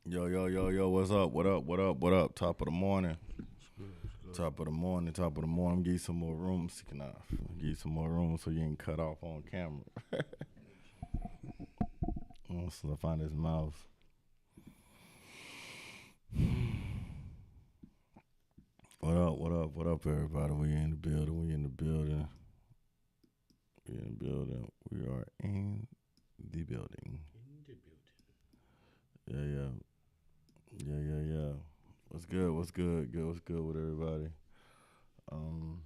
Yo, yo, yo, yo, what's up? What up? What up? What up? Top of the morning. It's good. It's good. Top of the morning. Top of the morning. Give you some more room. Sticking off. Give you some more room so you ain't cut off on camera. So I find his mouth. What up? What up? What up, everybody? We in the building. We in the building. We in the building. We are in the building. Yeah, yeah. Yeah, yeah, yeah. What's good? What's good? Good. What's good with everybody? Um,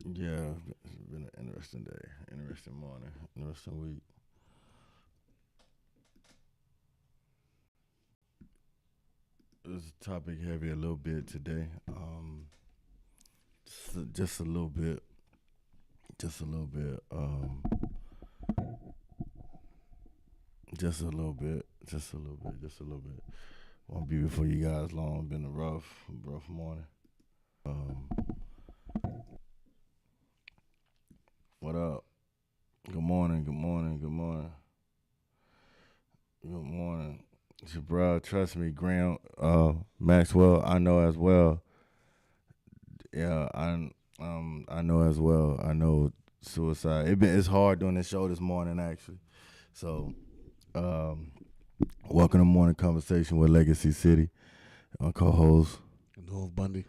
yeah, it's been an interesting day, interesting morning, interesting week. This topic heavy a little bit today. Just a little bit, just a little bit, just a little bit, just a little bit, just a little bit. Won't be before you guys long. Been a rough morning. Um, what up? Good morning. Good morning. Good morning. Good morning. It's your bro. Trust me, Graham. Maxwell. I know as well. Yeah, I know as well. I know suicide. It's hard doing this show this morning actually. So um, welcome to Morning Conversation with Legacy City. My co-host. North Bundy.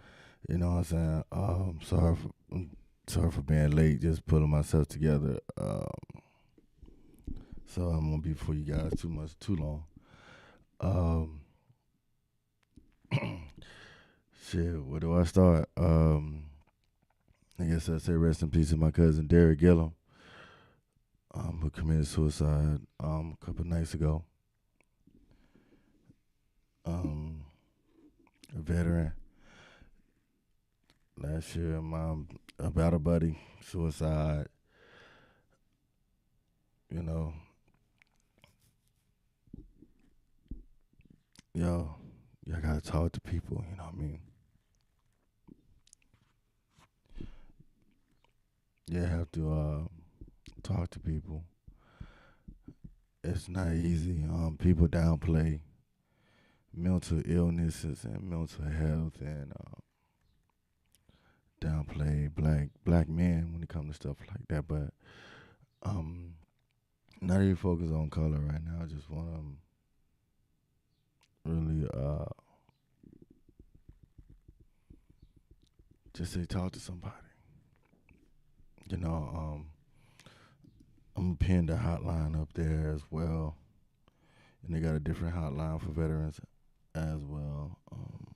You know what I'm saying? Sorry for being late. Just putting myself together. So I'm gonna be before you guys too long. Um, shit. Where do I start? I guess I'd say rest in peace to my cousin Derek Gillum, who committed suicide a couple nights ago. A veteran. Last year, my about a buddy suicide. You know, yo, y'all gotta talk to people. You know what I mean? You have to talk to people. It's not easy. People downplay mental illnesses and mental health and downplay black men when it comes to stuff like that. But um, not even focus on color right now. I just want to really just say talk to somebody. You know, I'm gonna pin the hotline up there as well, and they got a different hotline for veterans as well. Um,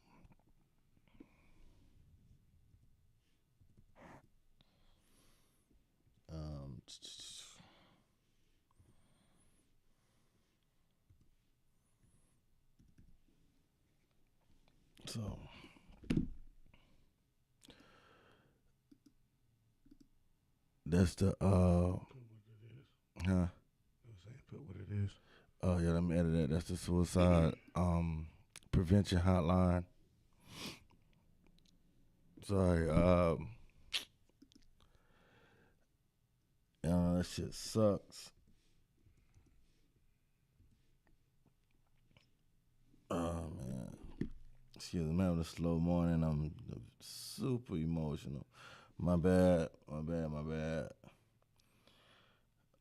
so that's the huh. Put what it is. Oh yeah, let me edit that. That's the suicide prevention hotline. Sorry, that shit sucks. Oh man, excuse me, I'm having a slow morning. I'm super emotional. My bad, my bad, my bad.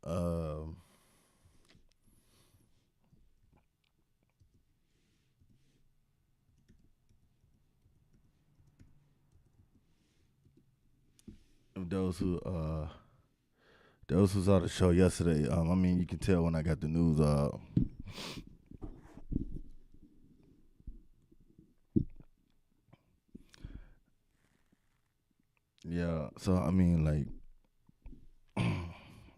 Um, those who saw the show yesterday. I mean, you can tell when I got the news. Yeah. So I mean, like,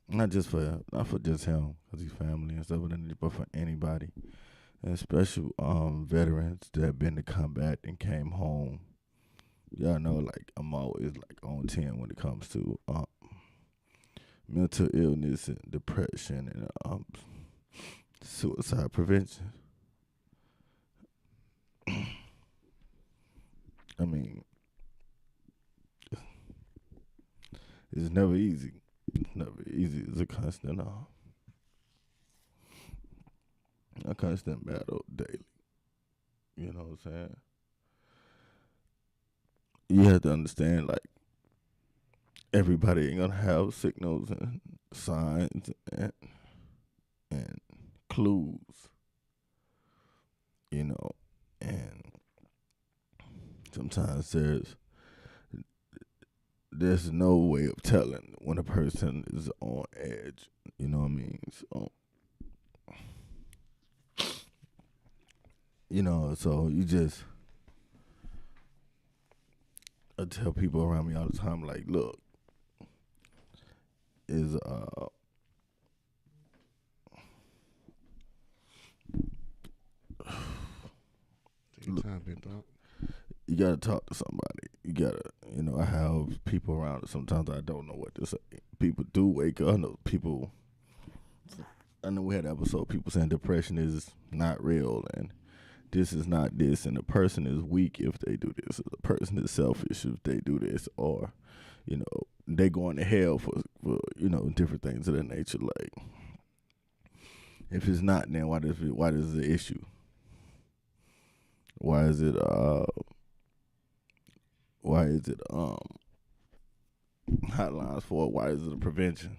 not for just him, cause he's family and stuff, but for anybody, and especially veterans that have been to combat and came home. Y'all know, like, I'm always like on 10 when it comes to mental illness and depression and suicide prevention. I mean, it's never easy. It's never easy. It's a constant. A constant battle daily. You know what I'm saying? You have to understand, like, everybody ain't gonna have signals and signs and clues, you know, and sometimes there's no way of telling when a person is on edge, you know what I mean? So, so you just, I tell people around me all the time, like, look, is Take your time, big dog. you gotta talk to somebody. You gotta, I have people around that sometimes I don't know what to say. People do wake up. I know we had an episode, people saying depression is not real and this is not this, and the person is weak if they do this, or the person is selfish if they do this, or, they going to hell for different things of that nature. Like, if it's not, then why does the issue? Why is it hotlines for it? Why is it a prevention?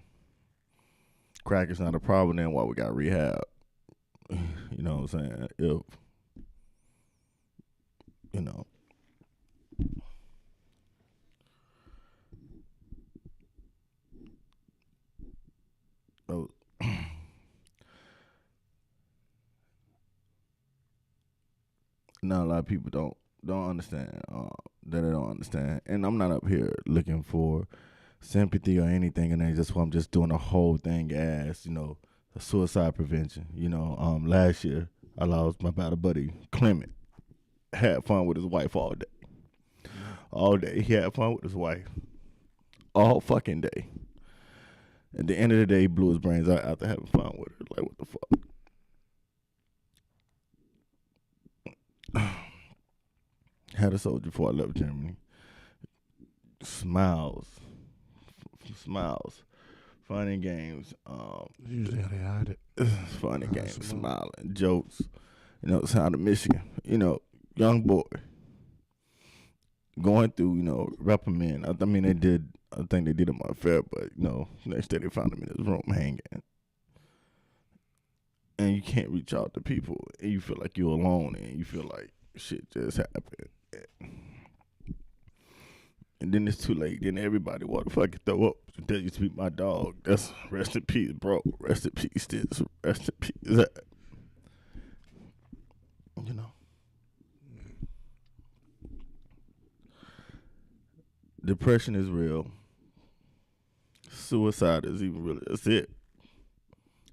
Crack is not a problem, then why we got rehab? You know what I'm saying? If oh, now a lot of people don't understand that they don't understand, and I'm not up here looking for sympathy or anything, and that's why I'm just doing the whole thing as suicide prevention. Last year I lost my battle buddy Clement. Had fun with his wife all day. All day he had fun with his wife. All fucking day. At the end of the day, he blew his brains out after having fun with her. Like, what the fuck? Had a soldier before I left Germany. Smiles, fun and games. Usually how they hide it. Fun and games, smiling, jokes. It's out of Michigan. Young boy going through, reprimand. I think they did him unfair, but next day they found him in his room hanging. And you can't reach out to people, and you feel like you're alone, and you feel like shit just happened. And then it's too late. Then everybody want to fucking throw up. That used to be my dog. That's rest in peace, bro. Rest in peace, this. Rest in peace, that. Depression is real. Suicide is even real. That's it.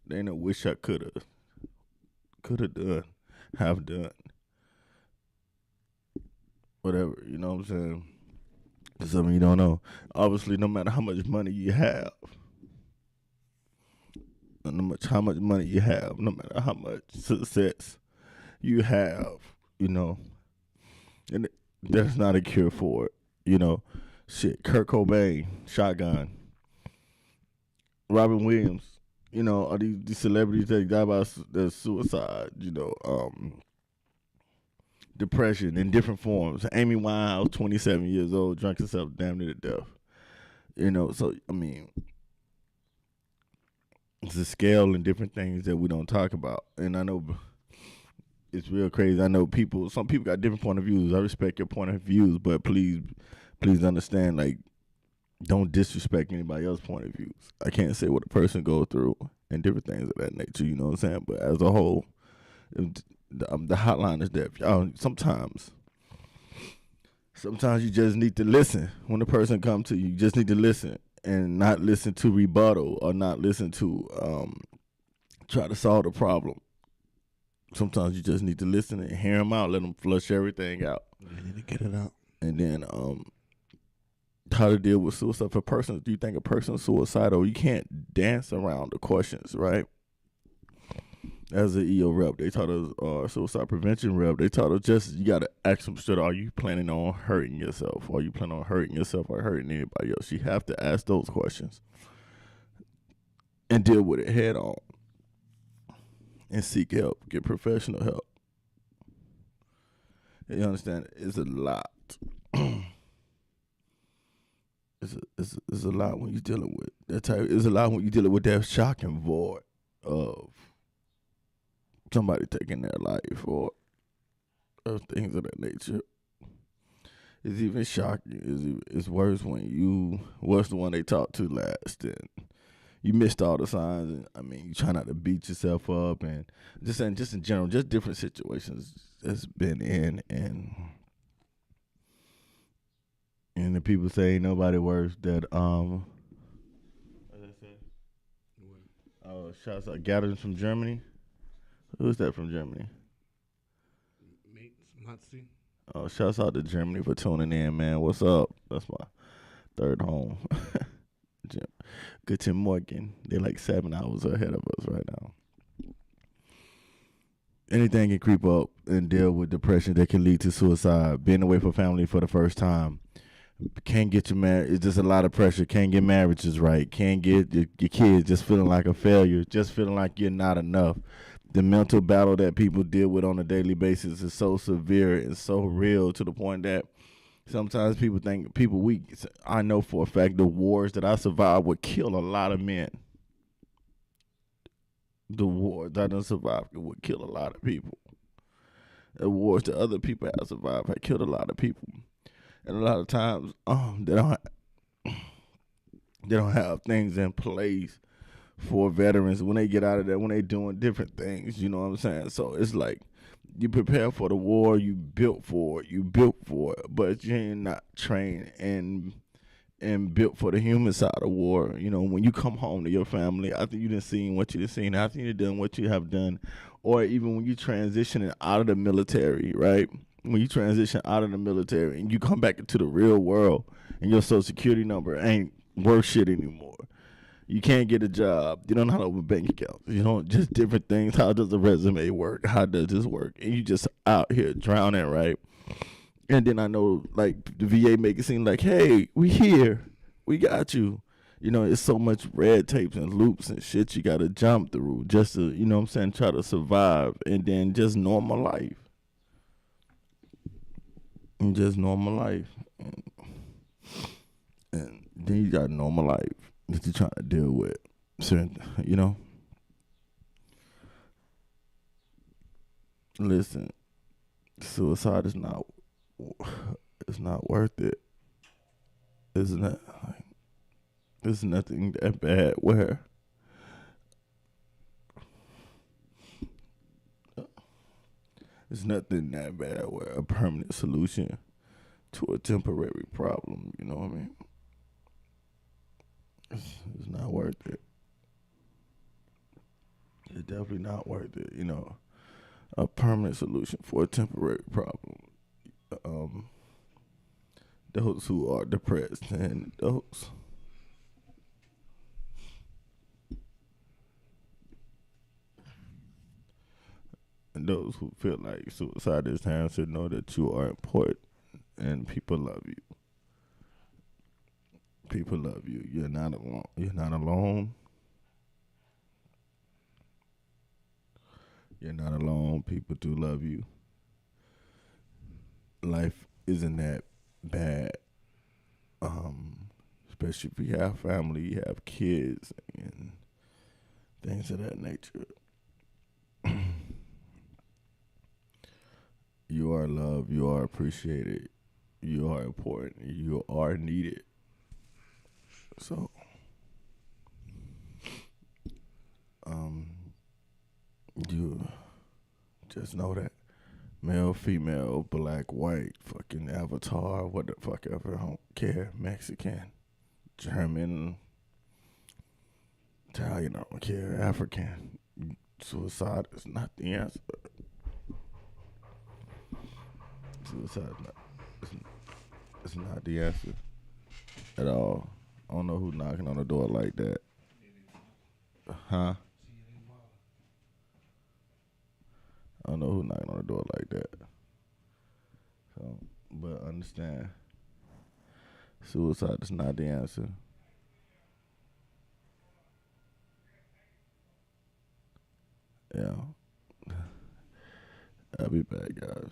There ain't no wish I could have done, have done. Whatever, you know what I'm saying? Something you don't know. Obviously, no matter how much money you have, no matter how much money you have, no matter how much success you have, and there's not a cure for it. Shit, Kurt Cobain, Shotgun, Robin Williams, all these celebrities that die by their suicide, depression in different forms. Amy Winehouse, 27 years old, drank herself damn near to death. So, I mean, it's a scale and different things that we don't talk about. And I know it's real crazy. I know some people got different point of views. I respect your point of views, but please understand, like, don't disrespect anybody else's point of views. I can't say what a person goes through and different things of that nature, you know what I'm saying? But as a whole, the hotline is there. Y'all, sometimes you just need to listen. When a person comes to you, you just need to listen and not listen to rebuttal or not listen to try to solve the problem. Sometimes you just need to listen and hear them out, let them flush everything out. You need to get it out. And then how to deal with suicide. For persons, do you think a person is suicidal? You can't dance around the questions, right? As an EO rep, they taught us, suicide prevention rep, they taught us you got to ask them straight, are you planning on hurting yourself? Are you planning on hurting yourself or hurting anybody else? You have to ask those questions and deal with it head on. and seek help. Get professional help. You understand? It's a lot. It's a lot when you're dealing with that type. It's a lot when you're dealing with that shocking void of somebody taking their life or things of that nature. It's even shocking. It's worse when you was the one they talked to last and you missed all the signs. And I mean, you try not to beat yourself up and just in general, just different situations that's been in and the people say ain't nobody worse that what did I say? Oh, shouts out Gatherings from Germany. Who's that from Germany? Matzi. Oh, shouts out to Germany for tuning in, man. What's up? That's my third home. Guten Morgen. They're like 7 hours ahead of us right now. Anything can creep up and deal with depression that can lead to suicide. Being away from family for the first time. Can't get your marriage. It's just a lot of pressure. Can't get marriages right. Can't get your kids just feeling like a failure. Just feeling like you're not enough. The mental battle that people deal with on a daily basis is so severe and so real to the point that sometimes people think people weak. I know for a fact the wars that I survived would kill a lot of men. The wars that I done survived would kill a lot of people. The wars that other people have survived have killed a lot of people. And a lot of times, they don't have things in place for veterans when they get out of there, when they doing different things. You know what I'm saying? So it's like you prepare for the war, you built for it, but you're not trained and built for the human side of war. You know, when you come home to your family after you done seen what you done seen, after you done what you have done, or even when you transitioning out of the military, right? When you transition out of the military and you come back into the real world and your social security number ain't worth shit anymore. You can't get a job. You don't know how to open bank accounts. You know, just different things. How does the resume work? How does this work? And you just out here drowning, right? And then I know, like, the VA make it seem like, hey, we here. We got you. You know, it's so much red tapes and loops and shit you got to jump through just to, you know what I'm saying, try to survive. And then just normal life. And just normal life. And then you got normal life that you're trying to deal with. So, you know? Listen, suicide is not, it's not worth it. Isn't it? There's nothing that bad where it's nothing that bad where a permanent solution to a temporary problem, you know what I mean? It's not worth it. It's definitely not worth it, you know. A permanent solution for a temporary problem. Those who are depressed and those who feel like suicide is time should know that you are important and people love you. People love you. You're not alone. You're not alone. You're not alone. People do love you. Life isn't that bad. Especially if you have family, you have kids and things of that nature. You are loved. You are appreciated. You are important. You are needed. So, you just know that male, female, black, white, fucking avatar, what the fuck ever, I don't care, Mexican, German, Italian, I don't care, African. Suicide is not the answer. Suicide is not, it's not the answer at all. I don't know who's knocking on the door like that. Huh? I don't know who's knocking on the door like that. So, but understand, suicide is not the answer. Yeah. I'll be back, guys.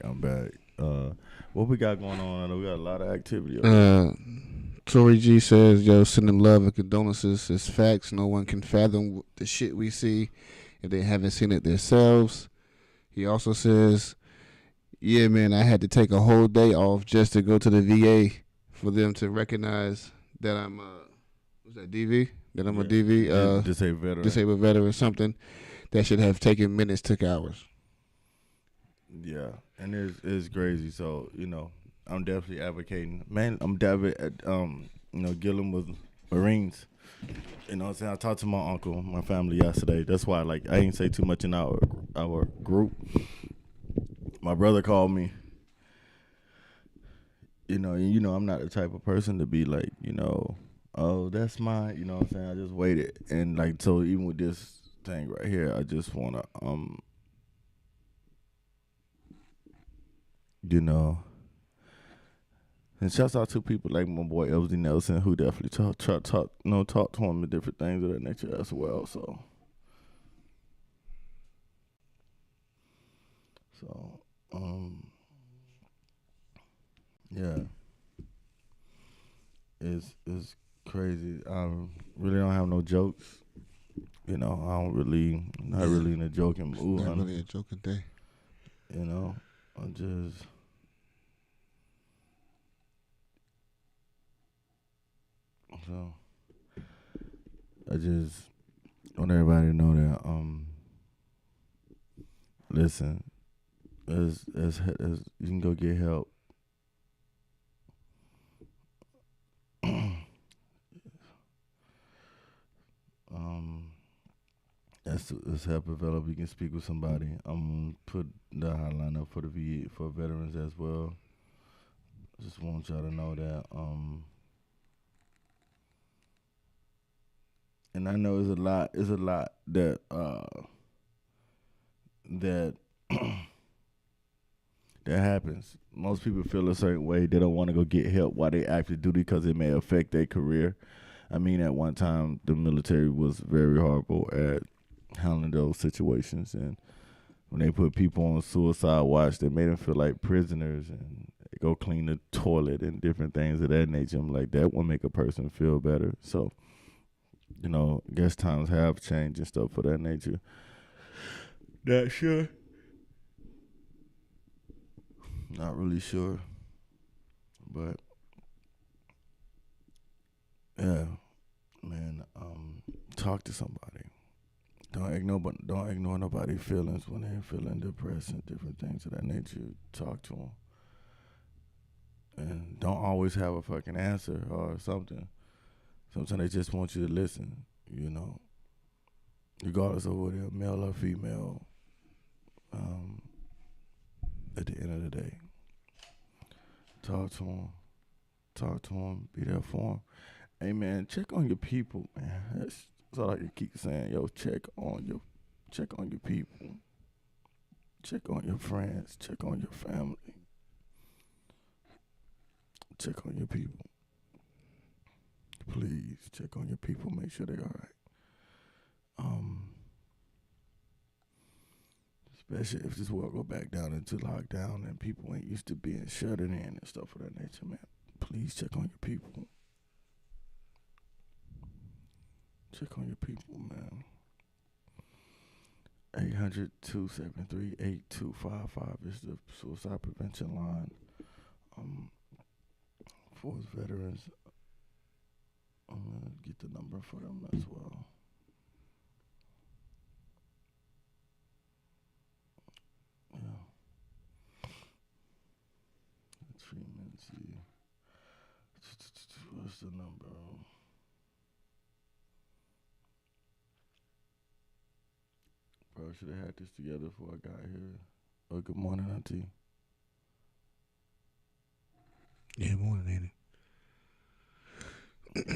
I'm back. What we got going on? I know we got a lot of activity. Tory G says, yo, send them love and condolences. It's facts. No one can fathom the shit we see if they haven't seen it themselves. He also says, yeah, man, I had to take a whole day off just to go to the VA for them to recognize that I'm, what's that, DV? That I'm a DV, disabled veteran or something. That should have taken minutes, took hours. Yeah, and it's crazy. So I'm definitely advocating. Man, I'm definitely dealing with Marines. You know what I'm saying? I talked to my uncle, my family yesterday. That's why I didn't say too much in our group. My brother called me. I'm not the type of person to be like, oh, that's mine. You know what I'm saying? I just waited. And so even with this thing right here, I just wanna and shouts out to people like my boy Elsie Nelson, who definitely talk to him and different things of that nature as well. So yeah, it's crazy. I really don't have no jokes. I don't really, not really in a joking mood. Not really a joking day. I just. So I just want everybody to know that listen, as you can go get help. That's help available. You can speak with somebody. I'm gonna put the hotline up for the for veterans as well. Just want y'all to know that and I know it's a lot that that that happens. Most people feel a certain way. They don't want to go get help while they active duty because it may affect their career. I mean, at one time, the military was very horrible at handling those situations. And when they put people on suicide watch, they made them feel like prisoners and they go clean the toilet and different things of that nature. I'm like, that will make a person feel better. So, I guess times have changed and stuff for that nature. Not sure. Not really sure. But yeah, man, talk to somebody. Don't ignore nobody's feelings when they're feeling depressed and different things of that nature. Talk to them. And don't always have a fucking answer or something. Sometimes they just want you to listen, regardless of whether they're male or female. At the end of the day, talk to them, be there for them. Hey man, check on your people, man. That's all I can keep saying. Yo, check on your people, check on your friends, check on your family, check on your people. Please check on your people. Make sure they're all right. Especially if this world go back down into lockdown and people ain't used to being shuttered in and stuff of that nature, man. Please check on your people. Check on your people, man. 800-273-8255 is the suicide prevention line for veterans. I'm going to get the number for them as well. treatment. See, what's the number? Bro, should have had this together before I got here. Oh, good morning, Auntie. Yeah, morning, ain't Yeah.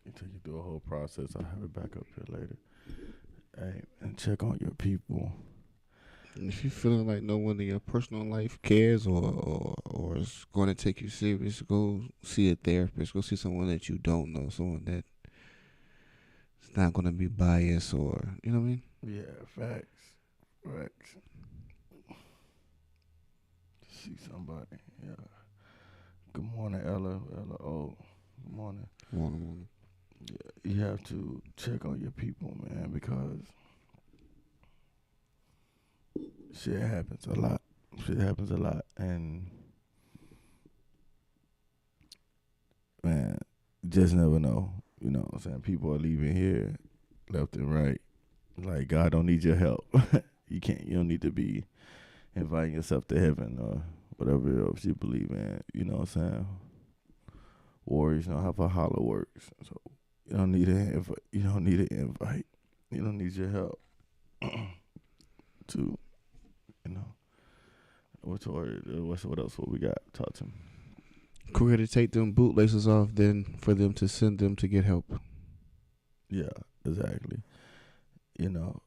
It take you through a whole process. I'll have it back up here later. Hey, and check on your people. And if you're feeling like no one in your personal life cares or is going to take you serious, go see a therapist. Go see someone that you don't know, someone that is not going to be biased or, you know what I mean? Yeah, facts. Facts. See somebody. Yeah. Good morning, Ella. Ella, oh, good morning. Morning. Yeah, you have to check on your people, man, because shit happens a lot. Shit happens a lot. And, man, just never know. You know what I'm saying? People are leaving here left and right. Like, God don't need your help. You don't need to be inviting yourself to heaven or whatever else you believe in. You know what I'm saying? Warriors know how Valhalla works. So you don't need an invite. You don't need an invite. You don't need your help to, you know. What else? What we got? Talk to me. Quicker to take them bootlaces off than for them to send them to get help. Yeah, exactly. You know,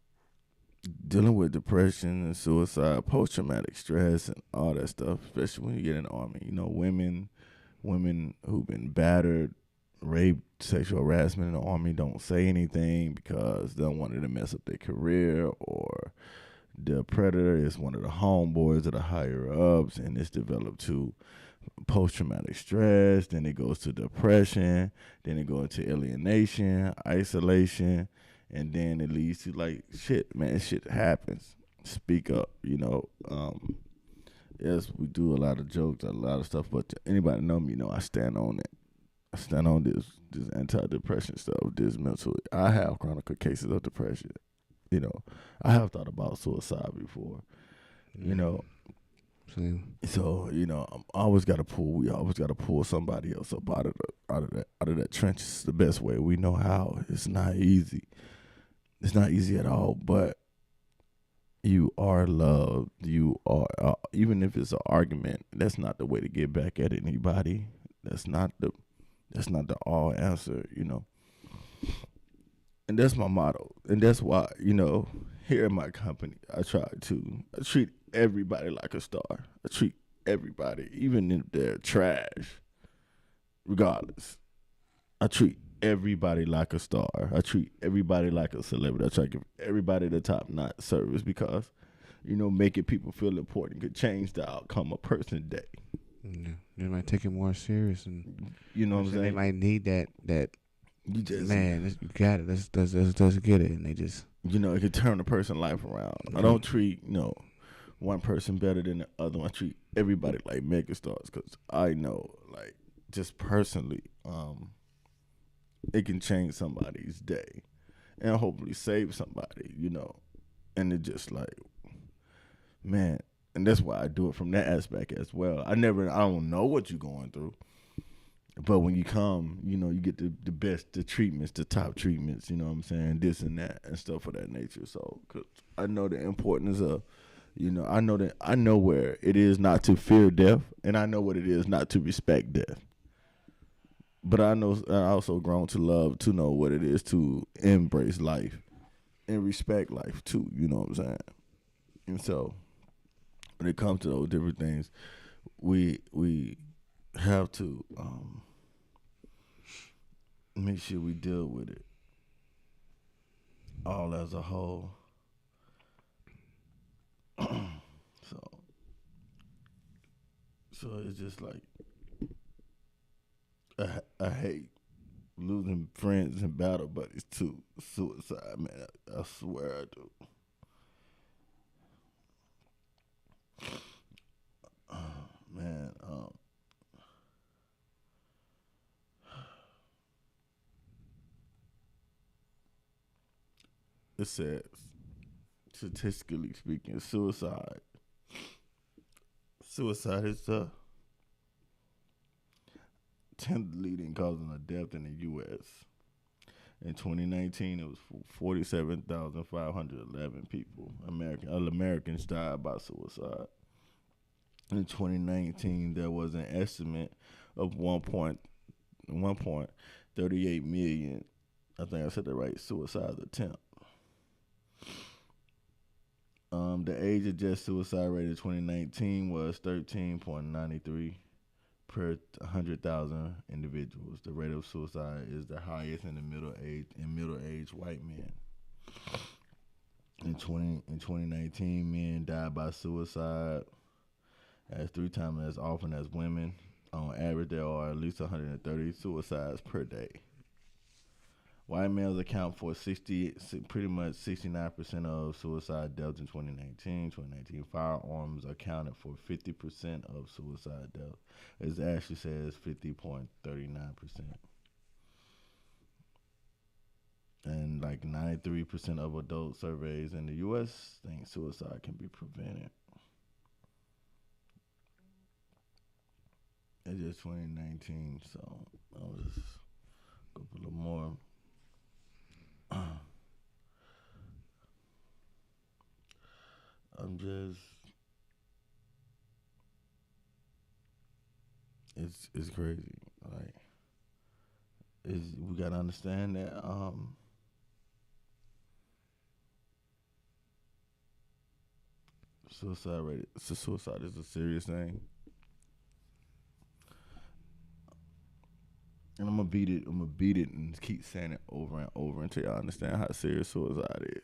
dealing with depression and suicide, post traumatic stress, and all that stuff, especially when you get in the army. You know, women who've been battered, raped, sexual harassment in the army don't say anything because they don't want it to mess up their career, or the predator is one of the homeboys of the higher ups, and it's developed to post-traumatic stress. Then it goes to depression. Then it goes to alienation, isolation, and then it leads to like shit. Man, shit happens. Speak up. You know. Yes, we do a lot of jokes, a lot of stuff, but anybody know me, I stand on it. I stand on this anti-depression stuff, this mental. I have chronic cases of depression. You know, I have thought about suicide before. You know, Same. so I'm always got to pull. We always got to pull somebody else up out of that trench. It's the best way we know how. It's not easy. It's not easy at all, but you are loved. You are, even if it's an argument, that's not the way to get back at anybody. That's not the all answer, And that's my motto. And that's why, here in my company, I treat everybody like a star. I treat everybody, even if they're trash, regardless. I treat everybody like a star. I treat everybody like a celebrity. I try to give everybody the top-notch service because, making people feel important could change the outcome of a person's day. Yeah, they might take it more serious, and you know what I'm saying. They might need that. You just you got it. Let's get it, and they just it could turn a person's life around. Mm-hmm. I don't treat one person better than the other one. I treat everybody like megastars because I know, like, just personally, it can change somebody's day and hopefully save somebody, and it just like, man, and that's why I do it from that aspect as well. I don't know what you're going through, but when you come, you get the best, the treatments, the top treatments, you know what I'm saying, this and that and stuff of that nature. So, cause I know the importance of, I know where it is not to fear death, and I know what it is not to respect death. But I also grown to love, to know what it is to embrace life and respect life too. You know what I'm saying? And so when it comes to those different things, we have to make sure we deal with it all as a whole. So it's just like I hate losing friends and battle buddies to suicide, man. I swear I do. Man, it says, statistically speaking, Suicide is the 10th leading cause of death in the U.S. In 2019, it was 47,511 people. Americans died by suicide. In 2019, there was an estimate of 1.38 million. I think I said that right. Suicide attempt. The age-adjusted suicide rate in 2019 was 13.93 per 100,000 individuals. The rate of suicide is the highest in middle-aged white men. In 2019, men died by suicide as 3 times as often as women. On average, there are at least 130 suicides per day. White males account for pretty much 69% of suicide deaths in 2019. 2019 firearms accounted for 50% of suicide deaths. As Ashley says, 50.39%. And like 93% of adult surveys in the U.S. think suicide can be prevented. It's just 2019, so I'll just go for a little more. It's crazy. Like, we gotta understand that suicide is a serious thing. And I'm gonna beat it and keep saying it over and over until y'all understand how serious suicide is.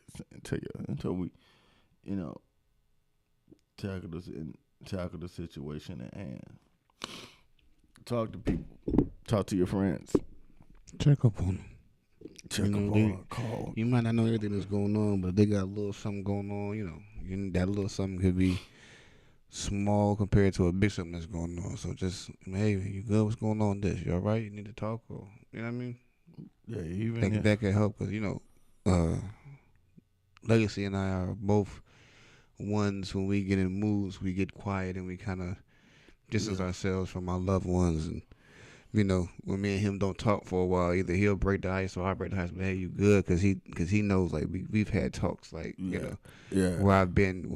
Until we, tackle the situation at hand. Talk to people. Talk to your friends. Check up on them. Call. You might not know everything that's going on, but they got a little something going on. That little something could be small compared to a big something that's going on. So just, hey, you good? What's going on? This, you all right? You need to talk, or you know what I mean? Yeah, even that can help. Cause Legacy and I are both ones when we get in moods, we get quiet and we kind of distance ourselves from our loved ones. And when me and him don't talk for a while, either he'll break the ice or I break the ice. But hey, you good? Cause he knows, like, we've had talks, like where I've been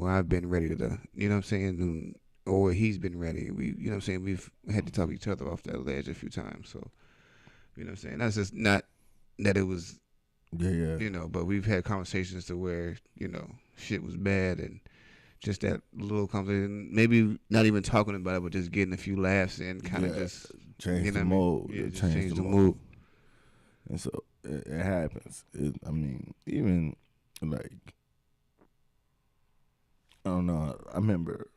ready to, you know what I'm saying, or he's been ready. We, you know what I'm saying, we've had to talk each other off that ledge a few times. So you know what I'm saying, that's just not that it was, but we've had conversations to where shit was bad and just that little conversation, maybe not even talking about it, but just getting a few laughs in, kind of just change the mood. Change the mood. And so it happens. Even like, I don't know. I remember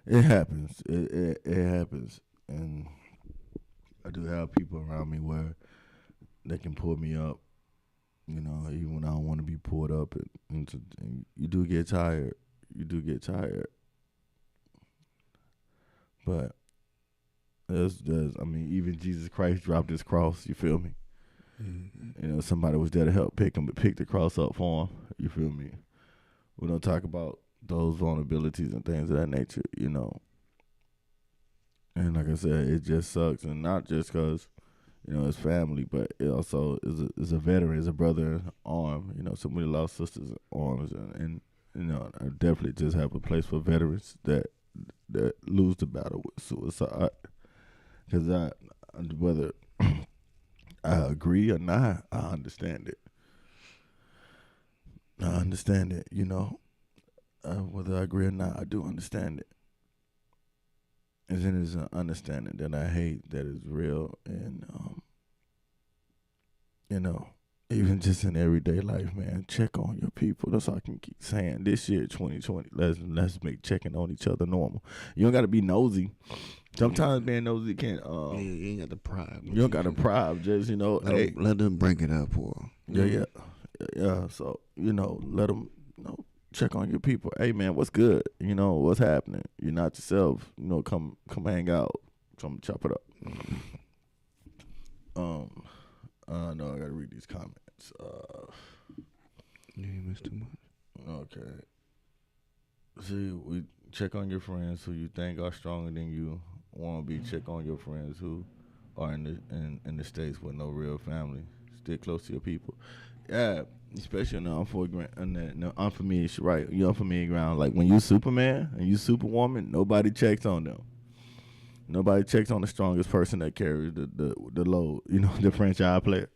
it happens. It happens, and I do have people around me where they can pull me up. Even when I don't want to be pulled up, and you do get tired. But even Jesus Christ dropped his cross. You feel me? Mm-hmm. Somebody was there to help pick the cross up for him. You feel me? We don't talk about those vulnerabilities and things of that nature. And like I said, it just sucks, and not just because it's family, but it also is a veteran, is a brother in arm. Somebody lost sisters in arms, and I definitely just have a place for veterans that lose the battle with suicide. Because whether I agree or not, I understand it. Whether I agree or not, I do understand it. And then there's an understanding that I hate that is real, and even just in everyday life, man, check on your people. That's all I can keep saying. This year, 2020, let's make checking on each other normal. You don't got to be nosy. Sometimes being nosy can't. You ain't got to prive. You don't got to prive. Just let them bring it up, or yeah. So let them check on your people. Hey man, what's good? What's happening? You're not yourself. Come hang out. Come chop it up. No, I gotta read these comments. You ain't missed too much. Okay. See, we check on your friends who you think are stronger than you. Want to be check on your friends who are in the states with no real family. Stick close to your people. Yeah, especially in the unfamiliar right, you unfamiliar ground. Like when you Superman and you Superwoman, nobody checks on them. Nobody checks on the strongest person that carries the load. You know, the franchise player.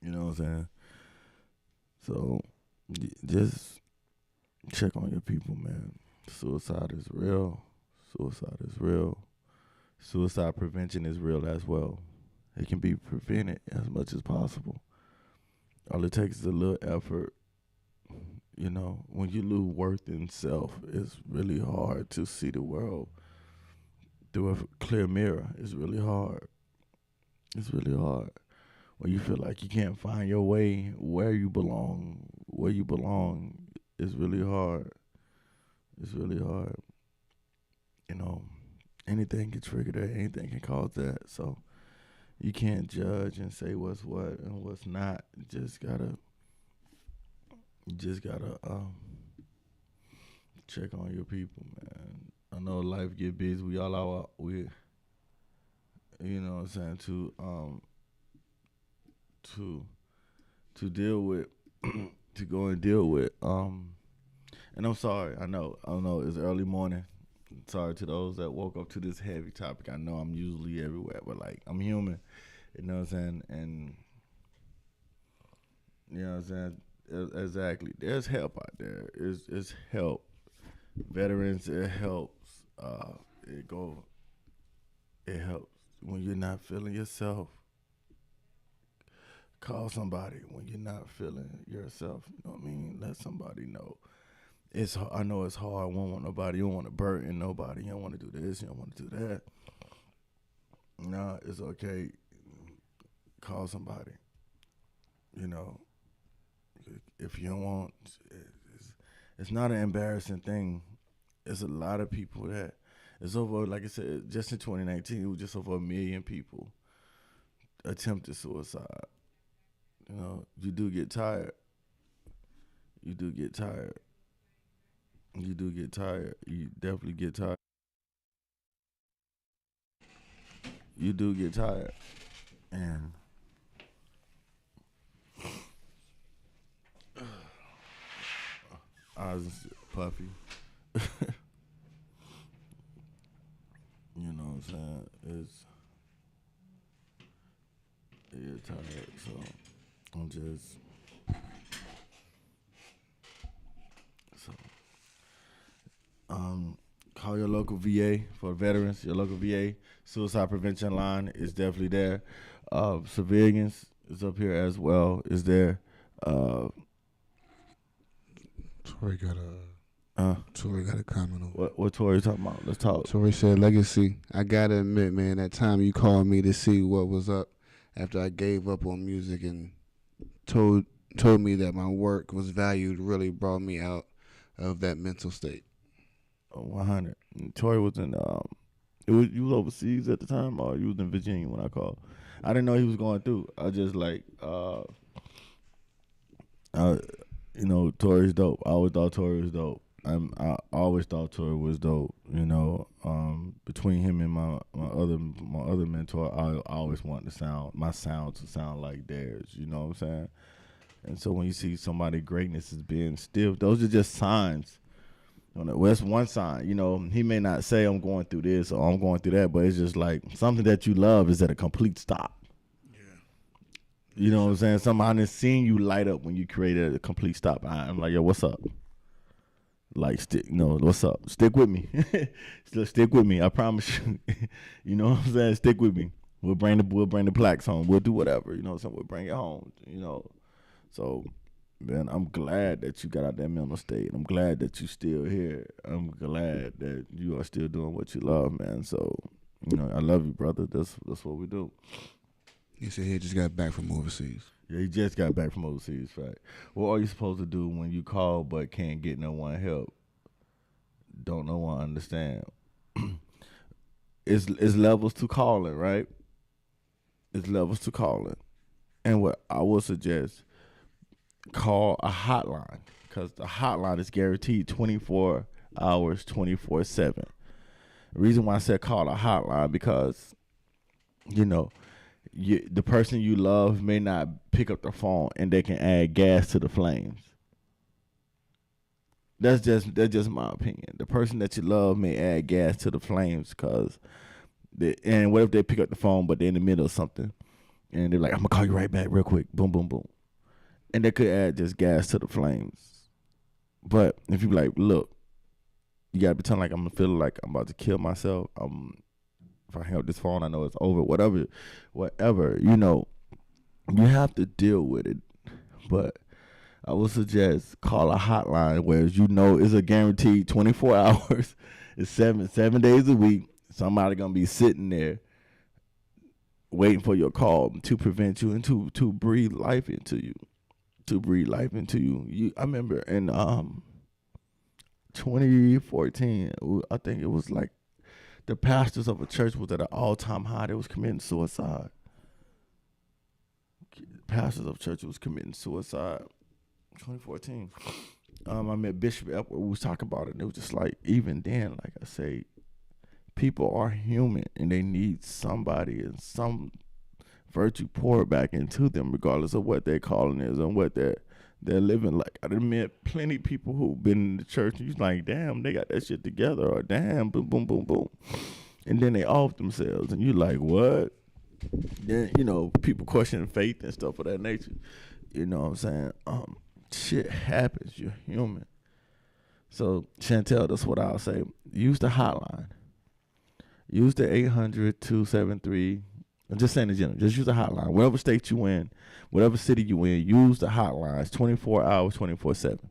You know what I'm saying? So just check on your people, man. Suicide is real. Suicide is real. Suicide prevention is real as well. It can be prevented as much as possible. All it takes is a little effort. You know, when you lose worth in self, it's really hard to see the world through a clear mirror. It's really hard. It's really hard. When you feel like you can't find your way where you belong, it's really hard. It's really hard. You know, anything can trigger that. Anything can cause that. So you can't judge and say what's what and what's not. You just gotta check on your people, man. I know life get busy. We all out. We, you know, what I'm saying to to deal with to go and deal with. And I'm sorry. I know. It's early morning. Sorry to those that woke up to this heavy topic. I know I'm usually everywhere, but like I'm human. You know what I'm saying? And you know what I'm saying? Exactly. There's help out there. It's help. Veterans, it helps. It go. It helps when you're not feeling yourself. Call somebody when you're not feeling yourself. You know what I mean? Let somebody know. I know it's hard. You don't want nobody. You don't want to burden nobody. You don't want to do this. You don't want to do that. No, it's okay. Call somebody. You know, if you don't want, it's, it's not an embarrassing thing. It's a lot of people that it's over. Like I said, just in 2019, it was just over 1 million people attempted suicide. You know, you do get tired. You do get tired. You do get tired. You definitely get tired. You do get tired. And I was puffy. You know what I'm saying? It is tired. So I'm just so call your local VA for veterans. Your local VA suicide prevention line is definitely there. Civilians is up here as well. Is there? Uh, Tori got a comment on. what Tori talking about? Let's talk. Tori said, "Legacy. I gotta admit, man, that time you called me to see what was up after I gave up on music and told told me that my work was valued really brought me out of that mental state." 100. Tori was in. It was you was overseas at the time, or you was in Virginia when I called. I didn't know he was going through. I just like uh, Tori's dope. I always thought Tori was dope. I always thought Tori was dope. Between him and my other mentor, I always wanted my sound to sound like theirs. You know what I'm saying? And so when you see somebody greatness is being stiff, those are just signs. Well, that's one sign. He may not say I'm going through this or I'm going through that, but it's just like something that you love is at a complete stop. You know what I'm saying? Somebody seen you light up when you created a complete stop. I'm like, yo, what's up? Like, what's up? Stick with me. Still stick with me. I promise you. You know what I'm saying? Stick with me. We'll bring the plaques home. We'll do whatever. You know what I'm saying? We'll bring it home. So, man, I'm glad that you got out that mental state. I'm glad that you still here. I'm glad that you are still doing what you love, man. So, I love you, brother. That's what we do. He said he just got back from overseas. Yeah, he just got back from overseas, right? What are you supposed to do when you call but can't get no one help? Don't no one understand. It's levels to calling, right? It's levels to calling. And what I would suggest, call a hotline. because the hotline is guaranteed 24 hours, 24/7. The reason why I said call a hotline because, you know, the person you love may not pick up the phone and they can add gas to the flames. That's just my opinion. The person that you love may add gas to the flames and what if they pick up the phone but they're in the middle of something and they're like, I'm gonna call you right back real quick. Boom, boom, boom. And they could add just gas to the flames. But if you be like, look, you gotta pretend like I'm gonna feel like I'm about to kill myself. If I hang up this phone, I know it's over. Whatever, you know, you have to deal with it. But I would suggest call a hotline where you know it's a guaranteed 24 hours. It's seven days a week. Somebody gonna be sitting there waiting for your call to prevent you and to breathe life into you. I remember in 2014, I think it was like the pastors of a church was at an all-time high. They was committing suicide. Pastors of church was committing suicide. 2014. I met Bishop Epworth. We was talking about it. And it was just like, even then, like I say, people are human and they need somebody and some virtue poured back into them, regardless of what their calling is and what they're living like. I done met plenty of people who've been in the church and you're like, damn, they got that shit together, or damn, boom, boom, boom, boom. And then they off themselves and you're like, what? Then, you know, people questioning faith and stuff of that nature. You know what I'm saying? Shit happens. You're human. So, Chantel, that's what I'll say. Use the hotline. Use the 800-273. I'm just saying in general. Just use the hotline. Whatever state you in, whatever city you in, use the hotlines 24 hours, 24/7.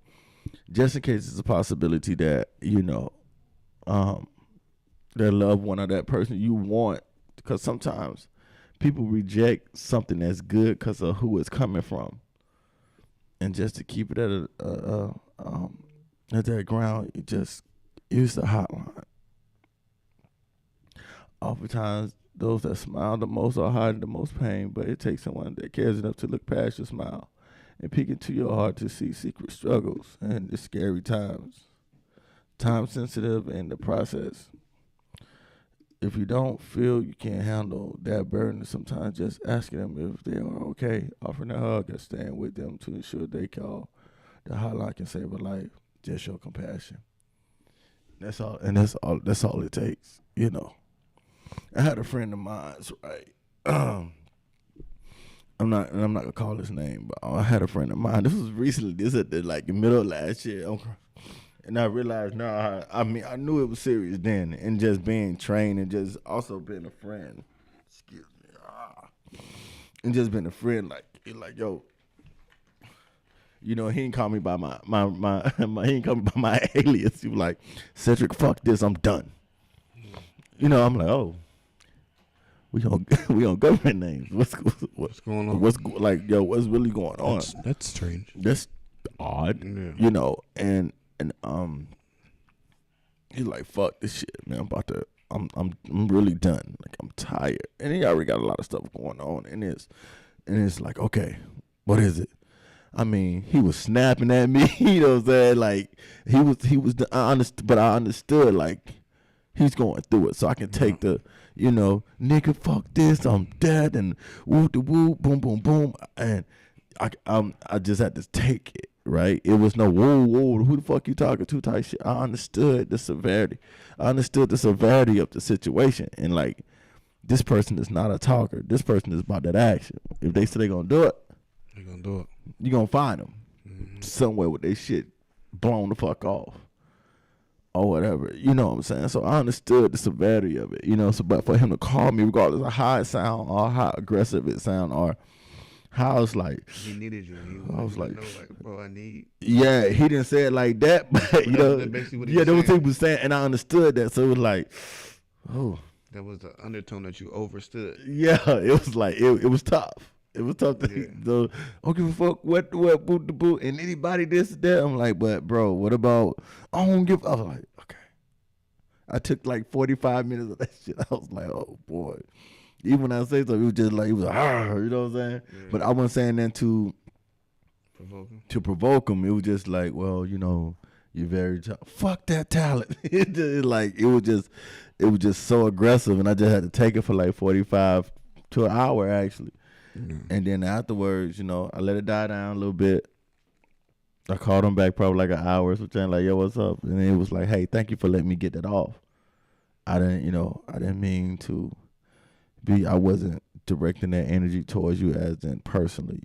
Just in case it's a possibility that, you know, their loved one or that person you want. Because sometimes people reject something that's good because of who it's coming from. And just to keep it at that ground, you just use the hotline. Oftentimes, those that smile the most are hiding the most pain, but it takes someone that cares enough to look past your smile and peek into your heart to see secret struggles and the scary times. Time sensitive in the process. If you don't feel you can't handle that burden, sometimes just asking them if they are okay, offering a hug and staying with them to ensure they call the hotline can save a life. Just show compassion. That's all, and that's all it takes, you know. I had a friend of mine, right? I'm not gonna call his name, but I had a friend of mine. This was recently. This at the middle of last year, and I realized I knew it was serious then, and just being trained and just also being a friend. Excuse me, and just being a friend, like yo, you know, he didn't call me by my he didn't call me by my alias. He was like, Cedric, fuck this, I'm done. You know, I'm like, oh, we on government names. What's going on? What's really going on? That's strange. That's odd. Yeah. You know, and he's like, fuck this shit, man. I'm really done. Like, I'm tired. And he already got a lot of stuff going on, and it's like, okay, what is it? I mean, he was snapping at me. You know what I'm saying? Like, he was. I understood like. He's going through it, so I can take the, you know, nigga, fuck this, I'm dead, and woo de woo, boom, boom, boom, and I just had to take it, right? It was no whoa, who the fuck you talking to type shit. I understood the severity. I understood the severity of the situation, and like, this person is not a talker. This person is about that action. If they say they're gonna do it, they're gonna do it. You're gonna find them somewhere with their shit blown the fuck off. Or whatever, you know what I'm saying? So I understood the severity of it, you know. So, but for him to call me, regardless of how it sound or how aggressive it sound or how it's like, he needed you. I was like, bro, I need. Yeah, he didn't say it like that, but you know, that's what yeah, that was what he was saying, and I understood that. So it was like, oh, that was the undertone that you overstood. Yeah, it was like it was tough. It was tough to don't give a fuck what boot the boot and anybody this that. I'm like, but bro, what about I don't give. I was like, okay. I took like 45 minutes of that shit. I was like, oh boy. Even when I say so, it was just like it was you know what I'm saying? Yeah. But I wasn't saying that to to provoke him. It was just like, well, you're very fuck that talent. It was just so aggressive, and I just had to take it for like 45 to an hour actually. And then afterwards, I let it die down a little bit. I called him back probably like an hour or something, like, yo, what's up? And it was like, hey, thank you for letting me get that off. I didn't mean to I wasn't directing that energy towards you as in personally,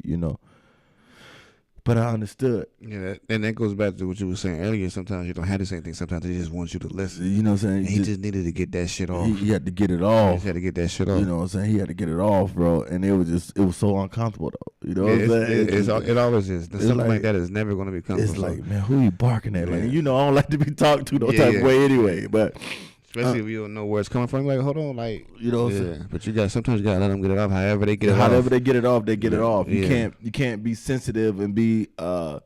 But I understood. Yeah, and that goes back to what you were saying earlier. Sometimes you don't have to say anything. Sometimes they just want you to listen. You know what I'm saying? And he just needed to get that shit off. He had to get it off. He just had to get that shit off. You know what I'm saying? He had to get it off, bro. And it was so uncomfortable, though. You know what I'm saying? It always is. Something like that is never going to be comfortable. It's like, man, who you barking at? Like, I don't like to be talked to no type of way anyway. But especially if you don't know where it's coming from. Like, hold on, like, you know what I'm saying? But sometimes you got to let them get it off. However they get it off. However they get it off, they get it off. You can't be sensitive and be and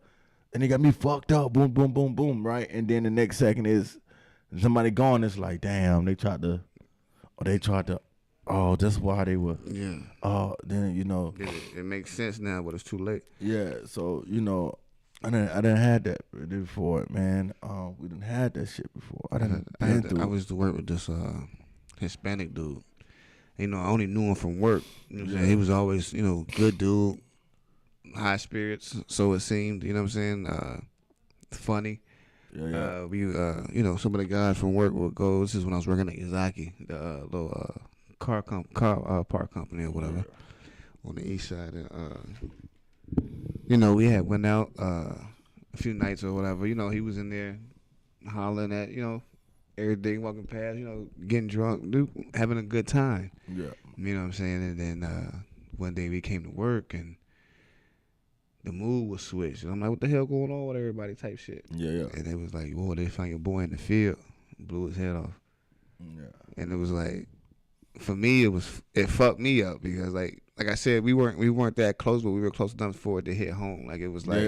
they got me fucked up. Boom, boom, boom, boom, right? And then the next second is somebody gone. It's like, damn, they tried to, oh, that's why they were. Yeah. Oh, then, It makes sense now, but it's too late. Yeah, so, I didn't had that before, man. We didn't had that shit before. I was to work with this Hispanic dude. I only knew him from work. You know what I'm saying? He was always, good dude. High spirits, so it seemed. You know what I'm saying? Funny. Yeah. We, some of the guys from work would go. This is when I was working at Yazaki, the little car park company or whatever, on the east side. And we had went out a few nights or whatever. He was in there hollering at everything, walking past. Getting drunk, dude, having a good time. Yeah. You know what I'm saying? And then one day we came to work and the mood was switched. And I'm like, what the hell going on with everybody type shit? Yeah. And they was like, whoa, they found your boy in the field. Blew his head off. Yeah. And it was like, for me, it fucked me up because like I said, we weren't that close, but we were close enough for it to hit home. Like it was like,